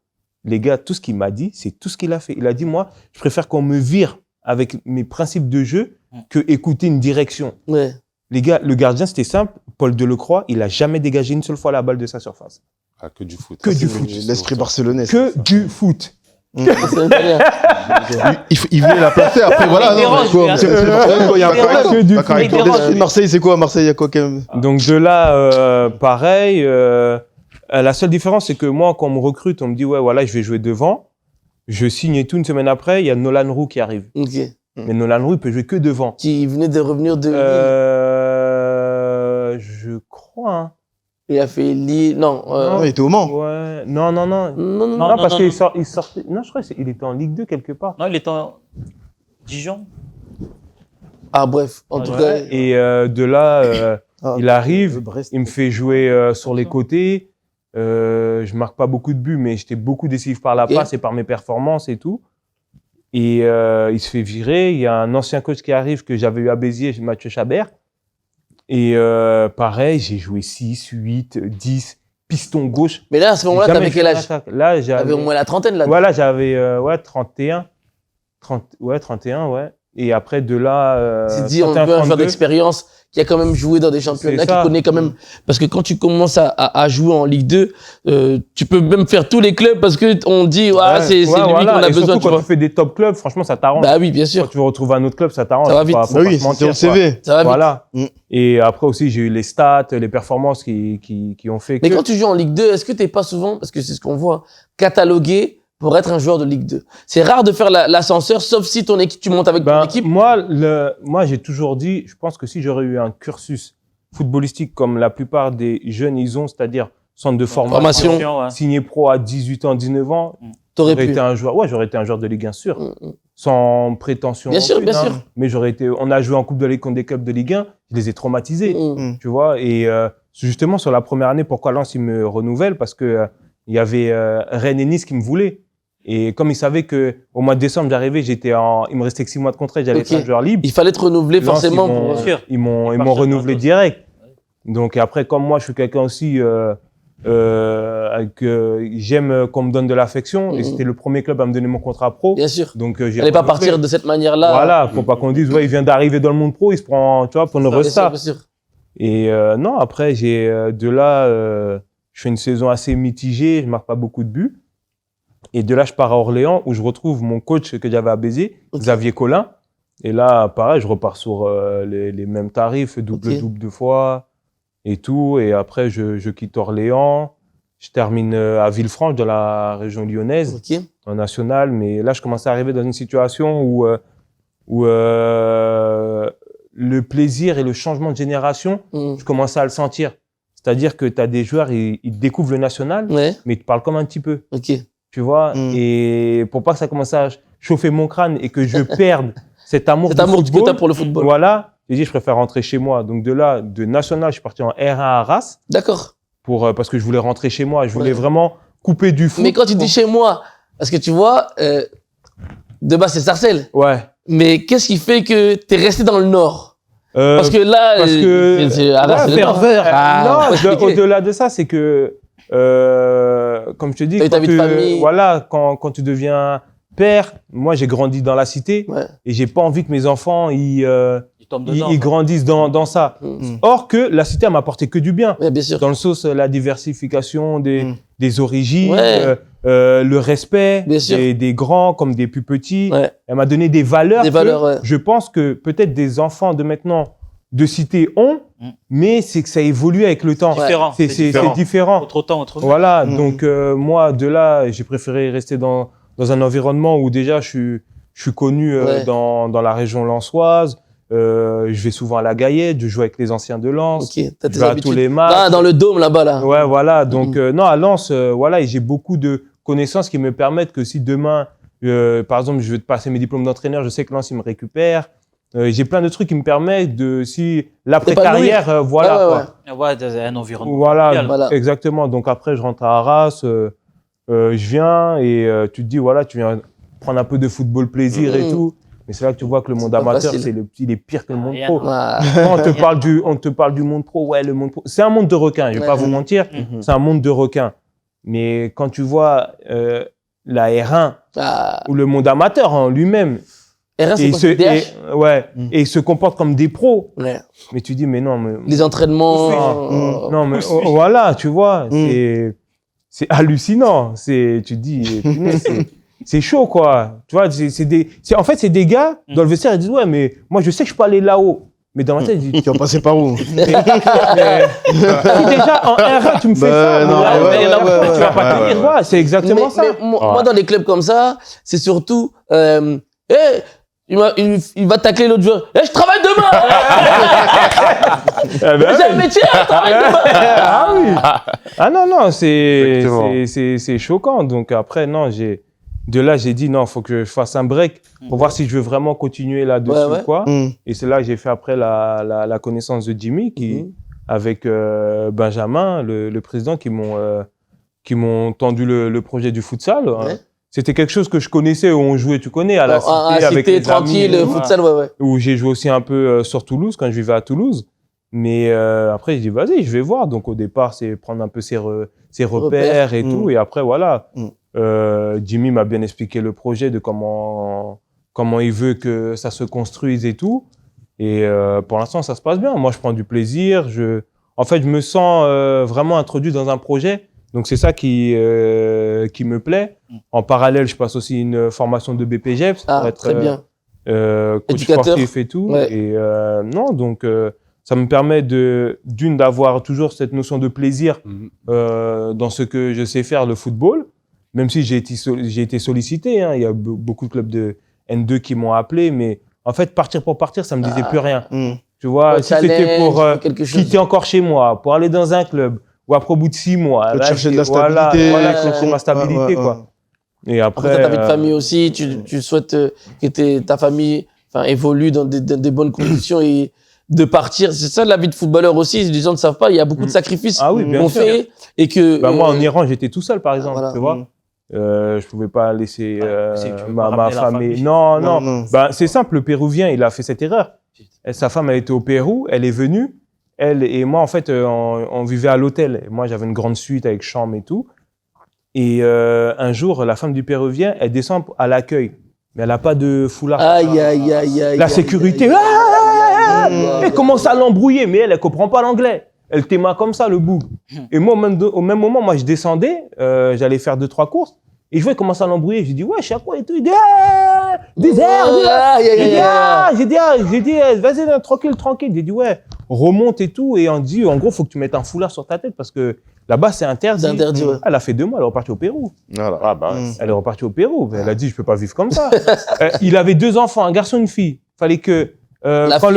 Les gars, tout ce qu'il m'a dit, c'est tout ce qu'il a fait. Il a dit, moi, je préfère qu'on me vire avec mes principes de jeu que écouter une direction. Ouais. Les gars, le gardien, c'était simple. Paul Delecroix, il a jamais dégagé une seule fois la balle de sa surface. Ah, que du foot. Que Ça, du c'est foot. L'esprit barcelonais. Que du foot. C'est italien. Il voulait la placer, après voilà. Il dérange, quoi, lui, c'est hein. Barcelone, quoi, il y a un Il dérange. problème. Que du D'accord foot. avec toi. Il dérange. Marseille, c'est quoi? Marseille, il y a quoi quand même? Donc de là, pareil. La seule différence, c'est que moi, quand on me recrute, on me dit, ouais, voilà, je vais jouer devant. Je signe et tout. Une semaine après, il y a Nolan Roux qui arrive. Ok. Mais Nolan Roux, il peut jouer que devant. Qui venait de revenir de Lille. Je crois. Hein. Il a fait Lille. Non. Non, il était au Mans. Ouais. Non. Non, non. Non, Non, parce non, qu'il non. il sortait. Non, je crois qu'il était en Ligue 2 quelque part. Non, il est en Dijon. Ah, bref. En tout cas. Et de là, Ah, il arrive, Brest. il me fait jouer sur les côtés. Je marque pas beaucoup de buts, mais j'étais beaucoup décisif par la Ok. passe et par mes performances et tout. Et il se fait virer. Il y a un ancien coach qui arrive que j'avais eu à Béziers, Mathieu Chabert. Et pareil, j'ai joué 6, 8, 10, piston gauche. Mais là, à ce moment-là, Jamais t'avais fait quel une âge? attaque. Là, T'avais j'avais au moins la trentaine, là. Voilà, j'avais 31. 31, ouais. Et après, de là. Tu te dis, on 31, veut un joueur 32. d'expérience qui a quand même joué dans des championnats, C'est qui ça. connaît quand même. Parce que quand tu commences à jouer en Ligue 2, tu peux même faire tous les clubs parce que on dit, ah, c'est lui voilà. qu'on a Et besoin, surtout, tu quand vois. tu fais des top clubs, franchement, ça t'arrange. Bah oui, bien Quand sûr. tu veux retrouver un autre club, ça t'arrange. Ça va Faut vite. pas- faut Bah pas oui, se mentir, c'était au CV. Ça va vite. Voilà. Mm. Et après aussi, j'ai eu les stats, les performances qui ont fait Mais que... quand tu joues en Ligue 2, est-ce que t'es pas souvent, parce que c'est ce qu'on voit, catalogué pour être un joueur de Ligue 2? C'est rare de faire l'ascenseur, sauf si ton équipe, tu montes avec ton Ben, équipe. moi, j'ai toujours dit, je pense que si j'aurais eu un cursus footballistique comme la plupart des jeunes, ils ont, c'est-à-dire centre de formation, Formation. Ouais. signé pro à 18 ans, 19 ans, T'aurais j'aurais pu. été un joueur, ouais, j'aurais été un joueur de Ligue 1 sûr, Mm. sans prétention. Bien sûr, aucune, bien sûr. Mais j'aurais été, on a joué en Coupe de Ligue contre des clubs de Ligue 1, je les ai traumatisés. Mm. Tu vois, et justement sur la première année, pourquoi Lens il me renouvelle? Parce que il y avait Rennes et Nice qui me voulaient. Et comme ils savaient que au mois de décembre j'arrivais, il me restait que 6 mois de contrat, j'allais Ok. être un joueur libre. Il fallait te renouveler Lens, forcément ils m'ont- pour. sûr. ils m'ont Ils partent renouvelé sur direct. Donc après, comme moi je suis quelqu'un aussi j'aime qu'on me donne de l'affection, et Mhm. c'était le premier club à me donner mon contrat pro. Bien sûr. Donc j'ai Fallait pas renouvelé. partir de cette manière-là. Voilà, pour pas qu'on dise ouais il vient d'arriver dans le monde pro, il se prend, tu vois, pour une Bien sûr, resta. bien sûr. Et non, après, de là, je fais une saison assez mitigée, je marque pas beaucoup de buts. Et de là, je pars à Orléans où je retrouve mon coach que j'avais à Béziers, Ok. Xavier Collin. Et là, pareil, je repars sur les mêmes tarifs, double 2 fois et tout. Et après, je quitte Orléans. Je termine à Villefranche, dans la région lyonnaise, en national. Mais là, je commence à arriver dans une situation où le plaisir et le changement de génération, je commençais à le sentir. C'est-à-dire que tu as des joueurs, ils découvrent le national, mais ils te parlent comme un petit peu. Tu vois, et pour pas que ça commence à chauffer mon crâne et que je perde cet amour du football, que tu as pour le football. Voilà, j'ai dit, je préfère rentrer chez moi. Donc de là, de national, je suis parti en R1 à Arras. D'accord. Parce que je voulais rentrer chez moi. Je voulais vraiment couper du foot. Mais quand tu dis chez moi, parce que tu vois, de base, c'est Sarcelles. Ouais. Mais qu'est-ce qui fait que tu es resté dans le Nord? Parce que là, c'est Arras, c'est le Nord. Non, au-delà de ça, c'est que, comme je te dis, quand tu deviens père, moi, j'ai grandi dans la cité et j'ai pas envie que mes enfants, ils grandissent dans ça. Or que la cité, elle m'a apporté que du bien. Ouais, bien sûr. Dans le sens, la diversification des origines, le respect des grands comme des plus petits. Ouais. Elle m'a donné des valeurs. Je pense que peut-être des enfants de maintenant de cité ont, mais c'est que ça évolue avec le temps. C'est différent. Autre temps, autre temps. Voilà. Donc, moi, de là, j'ai préféré rester dans un environnement où déjà je suis connu dans la région lensoise. Je vais souvent à la Gaillette, je joue avec les anciens de Lens. Je vais à tous les matchs. Ah, dans le dôme là-bas là. Ouais, voilà. Donc non, à Lens, voilà, et j'ai beaucoup de connaissances qui me permettent que si demain, par exemple, je veux passer mes diplômes d'entraîneur, je sais que Lens il me récupère. J'ai plein de trucs qui me permettent de, si l'après-carrière, voilà. Ouais, dans un environnement. Voilà, exactement. Donc après, je rentre à Arras, je viens et tu te dis, voilà, tu viens prendre un peu de football plaisir et tout. Mais c'est là que tu vois que le monde amateur, il est pire que le monde pro. Quand on te parle du monde pro, le monde pro. C'est un monde de requins, je vais pas vous mentir. C'est un monde de requins. Mais quand tu vois la R1 ou le monde amateur en lui-même, R1, c'est et il se comporte comme des pros. Mais tu dis, mais non. Mais, les entraînements. Non, mais voilà, tu vois, c'est hallucinant. Tu te dis, c'est chaud, quoi. Tu vois, en fait, c'est des gars, dans le vestiaire, ils disent, ouais, mais moi, je sais que je peux aller là-haut. Mais dans ma tête, ils disent, tu vas passer par où? Si déjà, en R1, tu me fais ça. Tu vas pas tenir, quoi. C'est exactement ça. Mais moi, dans les clubs comme ça, c'est surtout, il va tacler l'autre joueur. Je travaille demain! J'ai un métier, je travaille demain! Ah oui! Ah non, c'est choquant. Donc après, non, de là, j'ai dit non, faut que je fasse un break pour voir si je veux vraiment continuer là-dessus, quoi. Et c'est là que j'ai fait après la connaissance de Jimmy, avec Benjamin, le président, qui m'ont tendu le projet du futsal. C'était quelque chose que je connaissais, où on jouait, tu connais, à la cité, avec les tranquille, amis, futsal, où j'ai joué aussi un peu sur Toulouse, quand je vivais à Toulouse. Mais après, j'ai dit, vas-y, je vais voir. Donc, au départ, c'est prendre un peu ses repères et tout. Et après, voilà. Jimmy m'a bien expliqué le projet, de comment il veut que ça se construise et tout. Et pour l'instant, ça se passe bien. Moi, je prends du plaisir. En fait, je me sens vraiment introduit dans un projet. Donc, c'est ça qui me plaît. En parallèle, je passe aussi une formation de BPGEPS pour être très bien. Coach sportif et tout. Et non, donc, ça me permet d'avoir toujours cette notion de plaisir dans ce que je sais faire, le football. Même si j'ai été sollicité, hein. Il y a beaucoup de clubs de N2 qui m'ont appelé, mais en fait, partir pour partir, ça me disait plus rien. Tu vois, si c'était pour quitter encore chez moi, pour aller dans un club, ou après au bout de 6 mois, là, chercher de la stabilité, chercher ma stabilité, quoi. Et après, ta vie de famille aussi, tu souhaites que ta famille, évolue dans des bonnes conditions et de partir. C'est ça la vie de footballeur aussi. Les gens ne savent pas, il y a beaucoup de sacrifices qu'on fait et que. Moi, en Iran, j'étais tout seul, par exemple, tu vois. Je pouvais pas laisser ma famille. Non. C'est simple, le Péruvien, il a fait cette erreur. Sa femme a été au Pérou, elle est venue, elle et moi, en fait, on vivait à l'hôtel. Et moi, j'avais une grande suite avec chambre et tout. Et un jour, la femme du Péruvien, elle descend à l'accueil, mais elle a pas de foulard. Aïe. La sécurité, elle commence à l'embrouiller, mais elle comprend pas l'anglais. Elle t'aima comme ça, le bout. Et moi, au même moment, moi, je descendais, j'allais faire 2-3 courses. Et je vois, il commence à l'embrouiller. J'ai dit, ouais, je sais à quoi et tout. Il dit, ah, désert, j'ai dit, vas-y, tranquille. J'ai dit, ouais, remonte et tout. Et on dit, en gros, faut que tu mettes un foulard sur ta tête parce que là-bas, c'est interdit. C'est interdit, ouais. Elle a fait 2 mois, elle est repartie au Pérou. Voilà. Ah, bah, ouais. Elle est repartie au Pérou. Elle a dit, je peux pas vivre comme ça. Il avait 2 enfants, un garçon et une fille. Fallait que, quand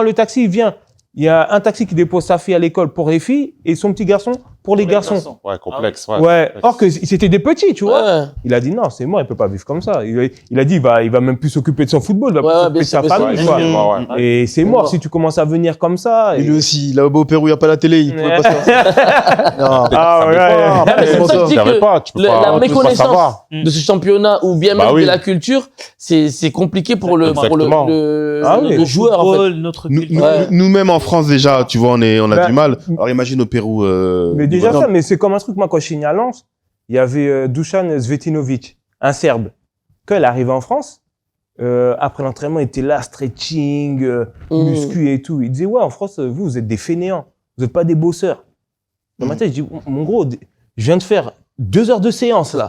le taxi vient, il y a un taxi qui dépose sa fille à l'école pour les filles et son petit garçon pour les garçons. Ouais, complexe, Ouais. Or que c'était des petits, tu vois. Ouais. Il a dit non, c'est mort, il peut pas vivre comme ça. Il a dit il va même plus s'occuper de son football, il va plus s'occuper de sa famille, quoi. Ouais. Et c'est mort si tu commences à venir comme ça. Et lui aussi, là-bas au Pérou, il n'y a pas la télé, il pouvait pas savoir. Non. Ah ouais. Mais c'est pour ça que je dis savais que pas, tu peux la pas méconnaissance savoir. de ce championnat ou bien Bah même oui. de la culture, c'est compliqué pour le Exactement. le joueur en fait. Notre Nous- culture. Ouais. Nous-mêmes en France déjà, tu vois, on a Bah, du mal. Alors imagine au Pérou. Mais déjà non. ça, mais c'est comme un truc, moi, quand je signais à Lens, il y avait Dusan Svetinovic, un Serbe. Quand il est arrivé en France, après l'entraînement, il était là, stretching, muscu et tout. Il disait, ouais, en France, vous êtes des fainéants. Vous n'êtes pas des bosseurs. Dans ma tête, je dis, mon gros, je viens de faire 2 heures de séance, là.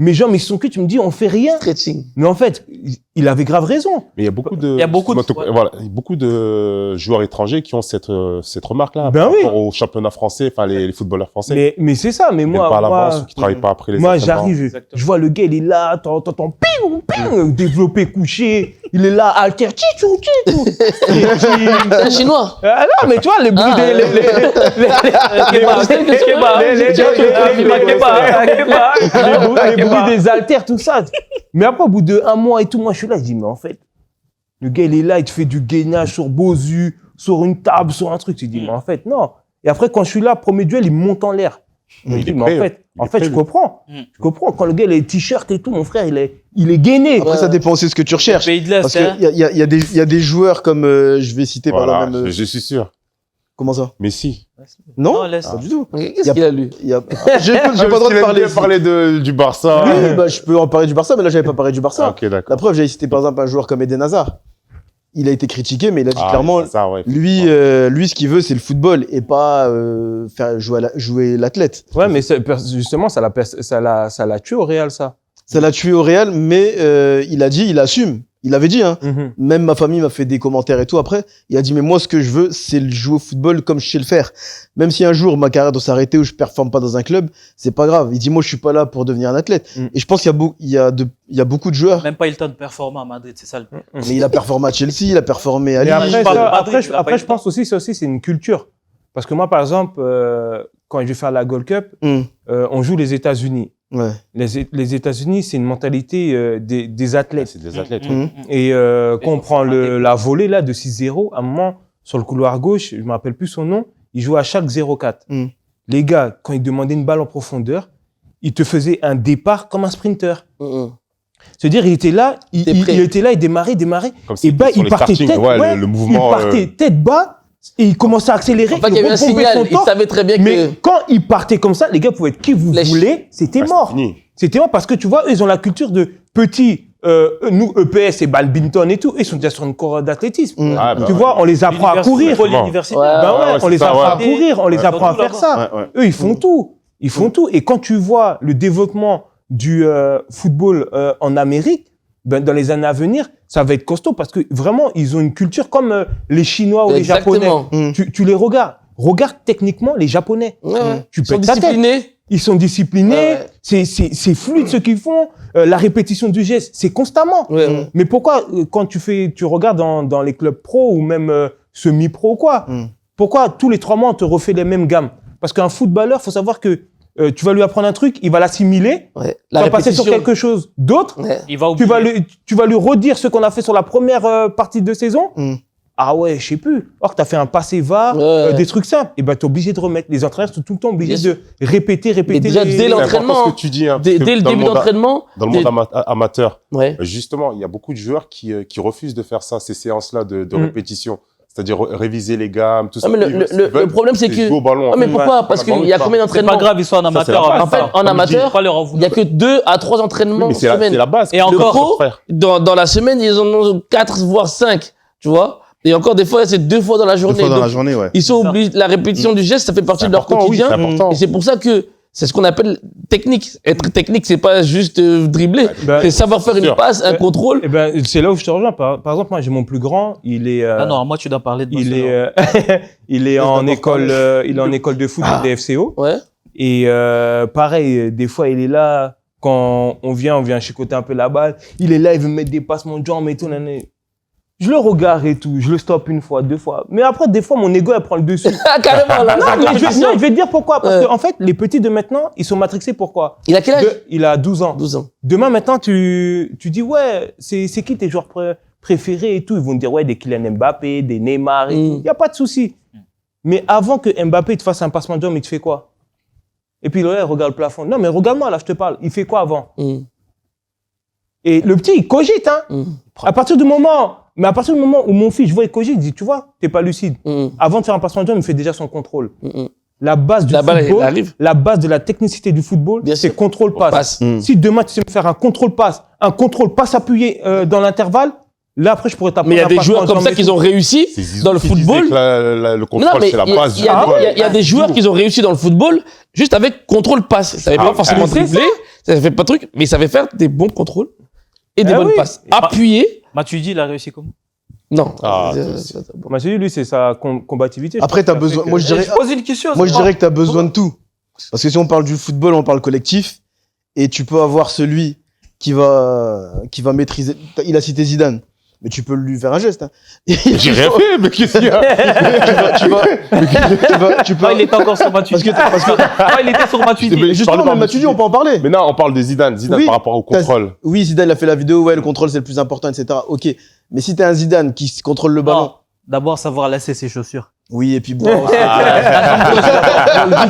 Mes jambes, ils sont cuits, tu me dis, on fait rien. Stretching. Mais en fait, il avait grave raison. Mais il y a beaucoup de, Il y a beaucoup de- voilà, beaucoup de joueurs étrangers qui ont cette remarque-là. Ben par oui. rapport au championnat français, enfin, les footballeurs français. Mais c'est ça, mais Ils viennent moi, pas à l'avance ou qui travaillent pas après les moi, entraînements. j'arrive, Exactement. je vois le gars, il est là, t'entends, ping, développé, couché, il est là, alter, tchou. C'est un chinois. Ah non, mais tu vois, les bouts les bruits des haltères, tout ça. Mais après, au bout de 1 mois et tout, moi, je suis là, je dis, mais en fait, le gars, il est là, il te fait du gainage sur Bosu, sur une table, sur un truc. Tu dis, mais en fait, non. Et après, quand je suis là, premier duel, il monte en l'air. Je me Il dis, est mais prêt, en fait, je lui. comprends. Je comprends. Quand le gars, il a les t-shirts et tout, mon frère, il est gainé. Après, ça dépend aussi de ce que tu recherches. Pays de l'Est, Parce hein. qu'il y a des joueurs comme, je vais citer par Voilà, exemple, je suis sûr. comment ça? Messi. Non, Non, l'Est. pas du tout. Qu'est-ce qu'il a lu? J'ai pas le droit de parler. parler du Barça. Oui, bah, je peux en parler du Barça, mais là, j'avais pas parlé du Barça. Ah, ok, d'accord. La preuve, j'avais cité par exemple un joueur comme Eden Hazard. Il a été critiqué, mais il a dit clairement, ça, ouais, lui, ce qu'il veut, c'est le football et pas faire jouer l'athlète. Ouais, mais justement, ça l'a tué au Real, ça. Ça l'a tué au Real, mais il a dit, il assume. Il avait dit, hein. Même ma famille m'a fait des commentaires et tout après. Il a dit, mais moi, ce que je veux, c'est le jouer au football comme je sais le faire. Même si un jour ma carrière doit s'arrêter ou je performe pas dans un club, c'est pas grave. Il dit, moi, je suis pas là pour devenir un athlète. Et je pense qu'il y a beaucoup de joueurs. Même pas eu le temps de performer à Madrid, c'est ça le plus. Mais il a performé à Chelsea, il a performé à Et Lille. après, je parle de Madrid, il a pas eu après le je pense aussi, c'est une culture. Parce que moi, par exemple, quand je vais faire la Gold Cup, on joue les États-Unis. Ouais. Les États-Unis, c'est une mentalité des athlètes. C'est des athlètes. Et quand on prend la volée là de 6-0, à un moment, sur le couloir gauche, je me rappelle plus son nom, il jouait à chaque 0-4. Les gars, quand ils demandaient une balle en profondeur, ils te faisaient un départ comme un sprinter. C'est-à-dire, il était là, il démarrait. Comme Et bah, sur il les partait starting, tête, ouais, le mouvement. il partait tête bas, et il commençait à accélérer. En fait, il y avait un retombait signal. son Il temps. savait très bien Mais que. quand il partait comme ça, les gars pouvaient être qui vous Flèche. voulez, c'était Ouais, mort. c'est fini. C'était mort parce que tu vois, eux, ils ont la culture de petits, nous, EPS et badminton et tout, ils sont déjà sur une corde d'athlétisme. Ah, bah, Tu ouais. vois, on les apprend à courir. Football universitaire. Ouais. Ben ouais, ouais, on c'est les ça, apprend à ouais. courir, on les apprend à faire Surtout ça. Ouais, ouais. Eux, ils font tout. Ils font tout. Et quand tu vois le développement du football en Amérique, ben, dans les années à venir, ça va être costaud parce que vraiment, ils ont une culture comme les Chinois ou les Japonais. Exactement. Tu les regardes. Regarde techniquement les Japonais. Ouais, ouais. Tu Ils sont pètes ta tête. disciplinés. Ils sont disciplinés. Ouais, ouais. C'est fluide ce qu'ils font. La répétition du geste, c'est constamment. Ouais, ouais. Mais pourquoi, quand tu regardes dans les clubs pro ou même semi-pro ou quoi, pourquoi tous les 3 mois on te refait les mêmes gammes? Parce qu'un footballeur, faut savoir que tu vas lui apprendre un truc, il va l'assimiler, Ouais. tu vas passer sur quelque chose d'autre, Ouais. Il va tu oublier. vas lui redire ce qu'on a fait sur la première partie de saison. Ah ouais, je sais plus. Or, tu as fait un passé va, Ouais. des trucs simples. Et ben, tu es obligé de remettre. Les entraîneurs sont tout le temps obligés Bien de répéter. Mais déjà, les- dès C'est l'entraînement, important ce que tu dis. Hein, Dès parce que le dans début monde d'entraînement. Dans le monde amateur, Ouais. justement, il y a beaucoup de joueurs qui refusent de faire ça, ces séances-là de répétition. C'est-à-dire réviser les gammes, tout ça. Ah, mais le problème, c'est jouer que. au ballon. Ah, mais pourquoi? Parce qu'il y a combien C'est d'entraînements? pas grave, ils sont en amateur. c'est la En fait, en amateur, pas leur en il y vouloir. a que 2 à 3 entraînements mais c'est semaine. la base. Et encore, pro, frère. dans la semaine, ils en ont 4 voire 5, tu vois. Et encore des fois, c'est 2 fois dans la Deux journée. fois dans la Donc, journée, ouais. ils sont obligés, la répétition du geste, ça fait partie de leur important, oui, quotidien. c'est important. Et c'est pour ça que c'est ce qu'on appelle technique. Être technique, c'est pas juste dribbler. Bah, c'est savoir faire une sûr. passe, un contrôle. Eh ben, c'est là où je te rejoins. Par exemple, moi, j'ai mon plus grand, il est, Ah non, moi, tu dois parler de il Barcelone. est, il est en d'abord école, il est en école de foot des FCO. Ouais. Et pareil, des fois, il est là, quand on vient chicoter un peu la balle. Il est là, il veut mettre des passements de jambes et tout. Je le regarde et tout, je le stoppe une fois, 2 fois. Mais après, des fois, mon ego, elle prend le dessus. Ah, carrément, là. Non, c'est mais encore je question. vais te dire pourquoi. Parce Ouais. qu'en fait, les petits de maintenant, ils sont matrixés pourquoi? Il a quel âge? Il a 12 ans. 12 ans. Demain, maintenant, tu dis, ouais, c'est qui tes joueurs préférés et tout. Ils vont te dire, ouais, des Kylian Mbappé, des Neymar et tout. Il n'y a pas de souci. Mais avant que Mbappé te fasse un passement de jambe, il te fait quoi? Et puis, là, il regarde le plafond. Non, mais regarde-moi, là, je te parle. Il fait quoi avant? Et le petit, il cogite, hein. À partir du moment où mon fils, je vois, il cogite, il dit, tu vois, t'es pas lucide. Avant de faire un passement de jambe, il fait déjà son contrôle. La base du La balle, elle football, arrive. la base de la technicité du football, Bien c'est sûr. contrôle-passe. Passe. Si demain, tu sais me faire un contrôle-passe appuyé dans l'intervalle, là, après, je pourrais t'apprendre Mais il y a un des passement joueurs de comme jambe ça et qui tout. ont réussi C'est Zizou dans le qui disait football. que le Non, contrôle, mais c'est la il y a- base il du y a- football. il y a des joueurs qui ont réussi dans le football juste avec contrôle-passe. Ça savait pas forcément c'est dribbler, ça fait pas de truc, mais ça savait faire des bons contrôles et des Ah bonnes oui. passes. Appuyer, Matuidi, il a réussi comment? non. Ah, Bon. Moi, j'ai dit, lui, c'est sa combativité. Après, t'as besoin. Moi, je dirais. Je pose une question. Moi, je dirais que tu as besoin de tout. Parce que si on parle du football, on parle collectif. Et tu peux avoir celui qui va maîtriser. Il a cité Zidane. Mais tu peux lui faire un geste. Hein. J'ai rien fait, mais qu'est-ce qu'il y a? Tu peux. Ah, il était encore sur Matuidi. Parce que Ah, il était sur Matuidi. Mais je justement, parle pas même de Matuidi, on peut en parler. Mais non, on parle de Zidane. Zidane Oui, par rapport au t'as- contrôle. Oui, Zidane, il a fait la vidéo. Ouais, le contrôle, c'est le plus important, etc. Ok. Mais si t'es un Zidane qui contrôle le ballon. Non, d'abord savoir lasser ses chaussures. Oui, et puis bon.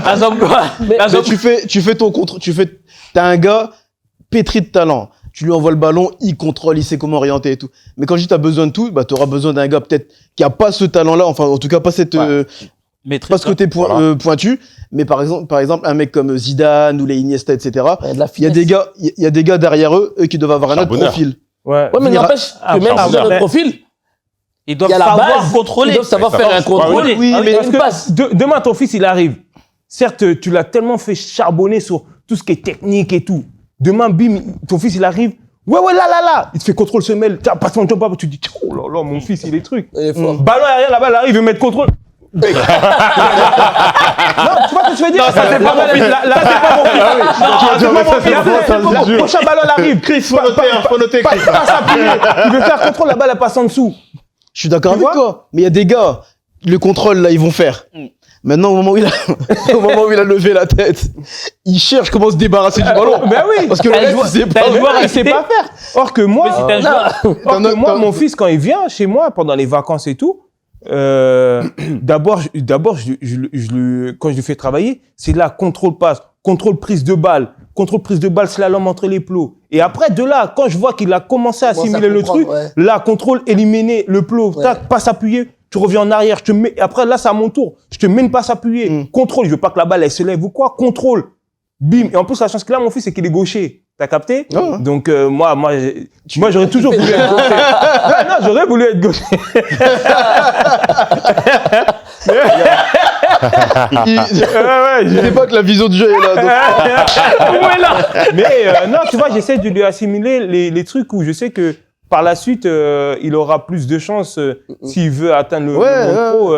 La jambe quoi? La Mais jambe. tu fais ton contrôle. T'as un gars pétri de talent. Tu lui envoies le ballon, il contrôle, il sait comment orienter et tout. Mais quand je dis t'as besoin de tout, bah t'auras besoin d'un gars peut-être qui a pas ce talent-là, enfin en tout cas pas cette Maîtrise, pas ce côté pointu. Mais par exemple un mec comme Zidane ou les Iniesta, etc. Ouais, de la Il y a des gars, il y a des gars derrière eux qui doivent avoir un autre Charbonneur. profil. Ouais. Ouais, mais Mira- n'empêche que même pardon. sur notre profil, Ils il doivent y a la savoir base, contrôler. ils doivent savoir Ouais, faire ça un marche. contrôle. Oui, avec mais une Parce que passe. demain, ton fils, il arrive. Certes, tu l'as tellement fait charbonner sur tout ce qui est technique et tout. Demain, bim, ton fils, il arrive. Ouais, là. Il te fait contrôle semelle. Tiens, passe mon job, tu te dis, oh là là, mon fils, il est truc. Il est fort. Ballon aérien, la balle arrive, il veut mettre contrôle. Non, tu vois ce que je veux dire? Non, ça, c'est pas mon fils. Là, c'est pas mon fils. Non, c'est pas mon fils. C'est pas mon fils. Prochain ballon, elle arrive. Chris, faut noter, Chris. Passe appuyé. Il veut faire contrôle, la balle, elle passe en dessous. Je suis d'accord Tu avec vois toi. Mais il y a des gars, le contrôle là, ils vont faire. Maintenant, au moment où il a levé la tête, il cherche comment se débarrasser du ballon. Ben oui. Parce que le T'as reste, le joueur- il sait t'as pas. le joueur, Il sait pas faire. Or que Mais moi, si t'es un joueur. mon fils, quand il vient chez moi pendant les vacances et tout, d'abord, quand je lui fais travailler, c'est là, contrôle passe, contrôle prise de balle, slalom entre les plots. Et après, de là, quand je vois qu'il a commencé à Commence à assimiler le comprendre, truc, ouais. là, contrôle, éliminer le plot, Ouais. tac, passe appuyé, tu reviens en arrière, je te mets, après, là, c'est à mon tour, je te mets une passe appuyée, contrôle, je veux pas que la balle, elle se lève ou quoi, contrôle, bim. Et en plus, la chance qu'il a, mon fils, c'est qu'il est gaucher. T'as capté? Ouais. Donc, moi, j'aurais toujours voulu être gaucher. Non, j'aurais voulu être gaucher. Je sais pas que la vision du jeu est là. donc- Mais non, tu vois, j'essaie de lui assimiler les trucs où je sais que par la suite, il aura plus de chances s'il veut atteindre le monde pro,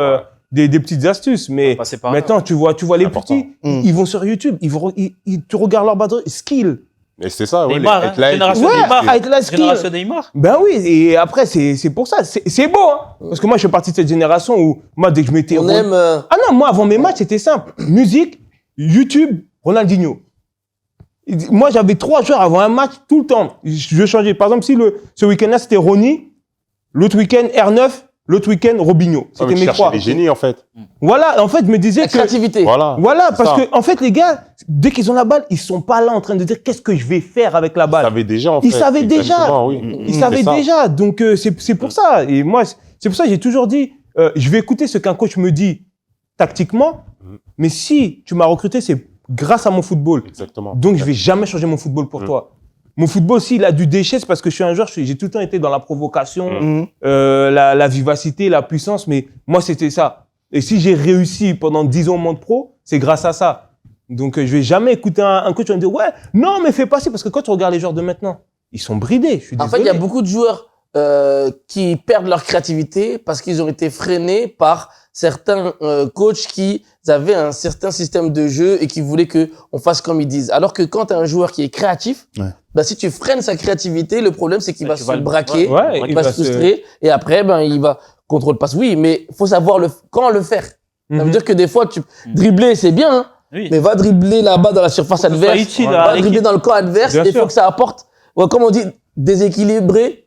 des petites astuces. Mais passer par là. maintenant, tu vois les important. petits, ils vont sur YouTube, tu regardes leur badre, skill. Et c'est ça, ouais. Neymar, hein, génération Ouais, Neymar. avec la skill. Génération Neymar. Ben oui, et après, c'est pour ça. C'est beau, hein. Parce que moi, je fais partie de cette génération où, moi, dès que je m'étais... On aime. Ah non, moi, avant mes matchs, c'était simple. Musique, YouTube, Ronaldinho. Moi, j'avais 3 joueurs avant un match, tout le temps. Je changeais. Par exemple, si ce week-end-là, c'était Ronny, l'autre week-end, R9, l'autre week-end, Robinho. Ah, C'était mais tu mes cherchais 3. des génies, en fait. Voilà, en fait, je me disais La que... créativité. Voilà. Voilà, C'est parce ça. que, en fait, les gars, dès qu'ils ont la balle, ils sont pas là en train de dire qu'est-ce que je vais faire avec la Ils balle. savaient déjà, en fait. Ils savaient déjà. Exactement, oui. Ils C'est savaient ça. déjà, donc c'est pour ça. Et moi, c'est pour ça que j'ai toujours dit, je vais écouter ce qu'un coach me dit tactiquement, mais si tu m'as recruté, c'est grâce à mon football. Exactement. Donc je vais jamais changer mon football pour toi. Mon football, s'il a du déchet, c'est parce que je suis un joueur, j'ai tout le temps été dans la provocation, la vivacité, la puissance, mais moi, c'était ça. Et si j'ai réussi pendant 10 ans au monde pro, c'est grâce à ça. Donc, je vais jamais écouter un coach qui va me dire, ouais, non, mais fais pas ci, parce que quand tu regardes les joueurs de maintenant, ils sont bridés, je suis désolé. En fait, il y a beaucoup de joueurs qui perdent leur créativité parce qu'ils ont été freinés par certains coachs qui avaient un certain système de jeu et qui voulaient que on fasse comme ils disent. Alors que quand tu as un joueur qui est créatif, bah, si tu freines sa créativité, le problème c'est qu'il va se braquer, il va se frustrer et après il va contrôle passe. Oui, mais faut savoir quand le faire. Ça veut dire que des fois dribbler c'est bien, hein, mais va dribbler là-bas dans la surface adverse, va dribbler dans le camp adverse, il faut que ça apporte. Ouais, comme on dit, déséquilibré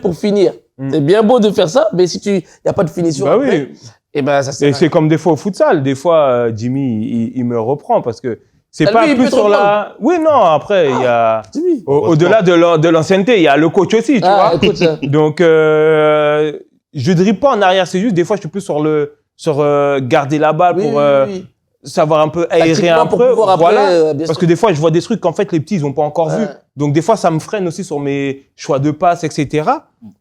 pour finir. C'est bien beau de faire ça, mais si il y a pas de finition après, et ben ça sert. Et c'est comme des fois au futsal, des fois Jimmy il me reprend parce que c'est pas plus sur la. Oui non, après il y a au-delà de l'ancienneté, il y a le coach aussi, tu vois. Coach, donc je dribble pas en arrière, c'est juste des fois je suis plus sur garder la balle pour savoir un peu aérer un peu, voilà. Parce que des fois je vois des trucs qu'en fait les petits ils ont pas encore vu. Donc des fois ça me freine aussi sur mes choix de passe, etc.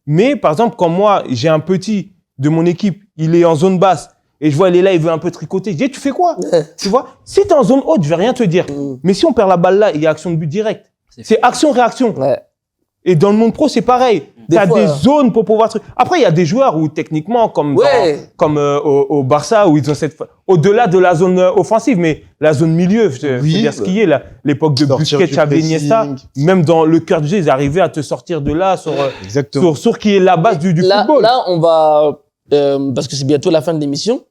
Mais par exemple quand moi j'ai un petit de mon équipe, il est en zone basse et je vois il est là, il veut un peu tricoter, je dis tu fais quoi? Tu vois? Si t'es en zone haute, je vais rien te dire. Mais si on perd la balle là, il y a action de but direct. C'est action-réaction. Et dans le monde pro, c'est pareil. T'as des zones pour pouvoir... Après, il y a des joueurs où, techniquement, comme au Barça, où ils ont au-delà de la zone offensive, mais la zone milieu, je veux dire ce qui est, l'époque de Busquets, Xavi, Iniesta, même dans le cœur du jeu, ils arrivaient à te sortir de là sur qui est la base du football. Là, on va... parce que c'est bientôt la fin de l'émission,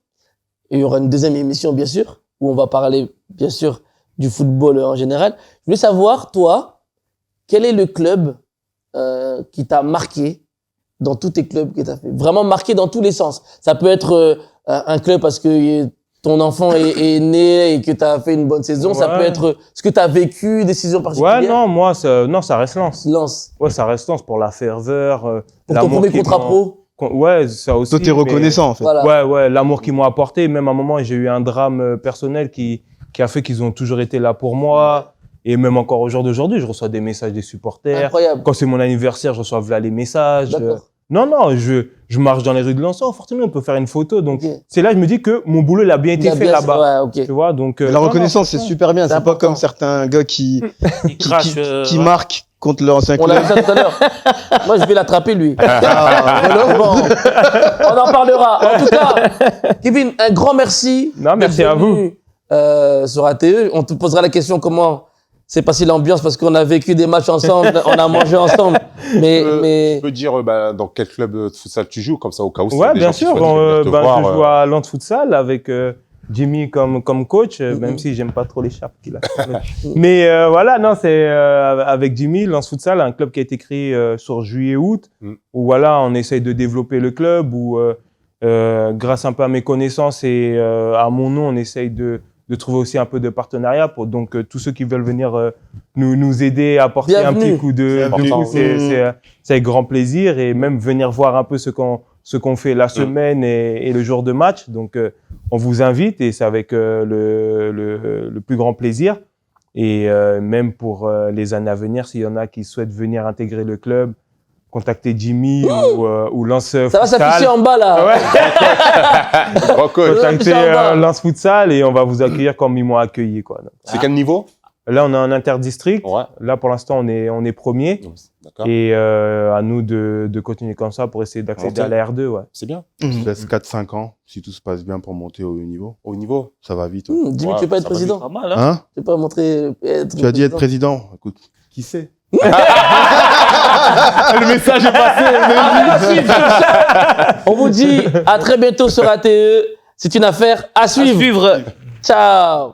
et il y aura une deuxième émission, bien sûr, où on va parler, bien sûr, du football en général. Je voulais savoir, toi, quel est le club qui t'a marqué dans tous tes clubs que t'as fait? Vraiment marqué dans tous les sens. Ça peut être un club parce que ton enfant est né et que t'as fait une bonne saison. Ça peut être ce que t'as vécu, décision particulière. Ouais, non, moi, ça reste Lens. Lens. Ouais, ça reste Lens pour la ferveur. Pour ton premier contrat pro. Ouais, ça aussi. Toi, t'es reconnaissant, en fait. Voilà. Ouais, l'amour qu'ils m'ont apporté. Même à un moment, j'ai eu un drame personnel qui a fait qu'ils ont toujours été là pour moi. Et même encore au jour d'aujourd'hui, je reçois des messages des supporters. Incroyable. Quand c'est mon anniversaire, je reçois là les messages. Non, je marche dans les rues de Lens. Oh, forcément, on peut faire une photo. Donc, c'est là que je me dis que mon boulot, il a bien été fait là-bas. Tu vois, donc. La reconnaissance, c'est super bien. C'est pas comme certains gars qui marquent contre leur ancien club. On l'a vu ça tout à l'heure. Moi, je vais l'attraper, lui. On en parlera. En tout cas, Kevin, un grand merci. Non, merci à vous. Sur ATE, on te posera la question comment s'est passée l'ambiance parce qu'on a vécu des matchs ensemble, on a mangé ensemble. Mais tu peux dire dans quel club de futsal tu joues comme ça au cas où. Ouais, bien sûr. Je joue à Lens Futsal avec Jimmy comme coach, même si j'aime pas trop les chapes qu'il a. Mais voilà, non, c'est avec Jimmy, Lens Futsal, un club qui a été créé sur juillet-août, où voilà, on essaye de développer le club, où grâce un peu à mes connaissances et à mon nom, on essaye de trouver aussi un peu de partenariat pour donc tous ceux qui veulent venir nous aider à apporter un petit coup de c'est avec grand plaisir et même venir voir un peu ce qu'on fait la semaine et le jour de match. Donc on vous invite et c'est avec le plus grand plaisir et même pour les années à venir s'il y en a qui souhaitent venir intégrer le club, contacter Jimmy ou Lens Futsal. Ça va s'afficher en bas, là. Ouais. Contacter Lens Futsal et on va vous accueillir comme ils m'ont accueilli, quoi. C'est quel niveau? Là, on est en interdistrict. Ouais. Là, pour l'instant, on est premier. D'accord. Et à nous de continuer comme ça pour essayer d'accéder à la R2, ouais. C'est bien. Je laisse 4-5 ans, si tout se passe bien, pour monter au haut niveau. Au niveau? Ça va vite. Jimmy, tu veux pas être président? Pas mal, hein? Hein? Tu veux pas montrer Tu as dit être président. Écoute, qui sait? Le message est passé. On vous dit à très bientôt sur ATE. C'est une affaire à suivre. Ciao.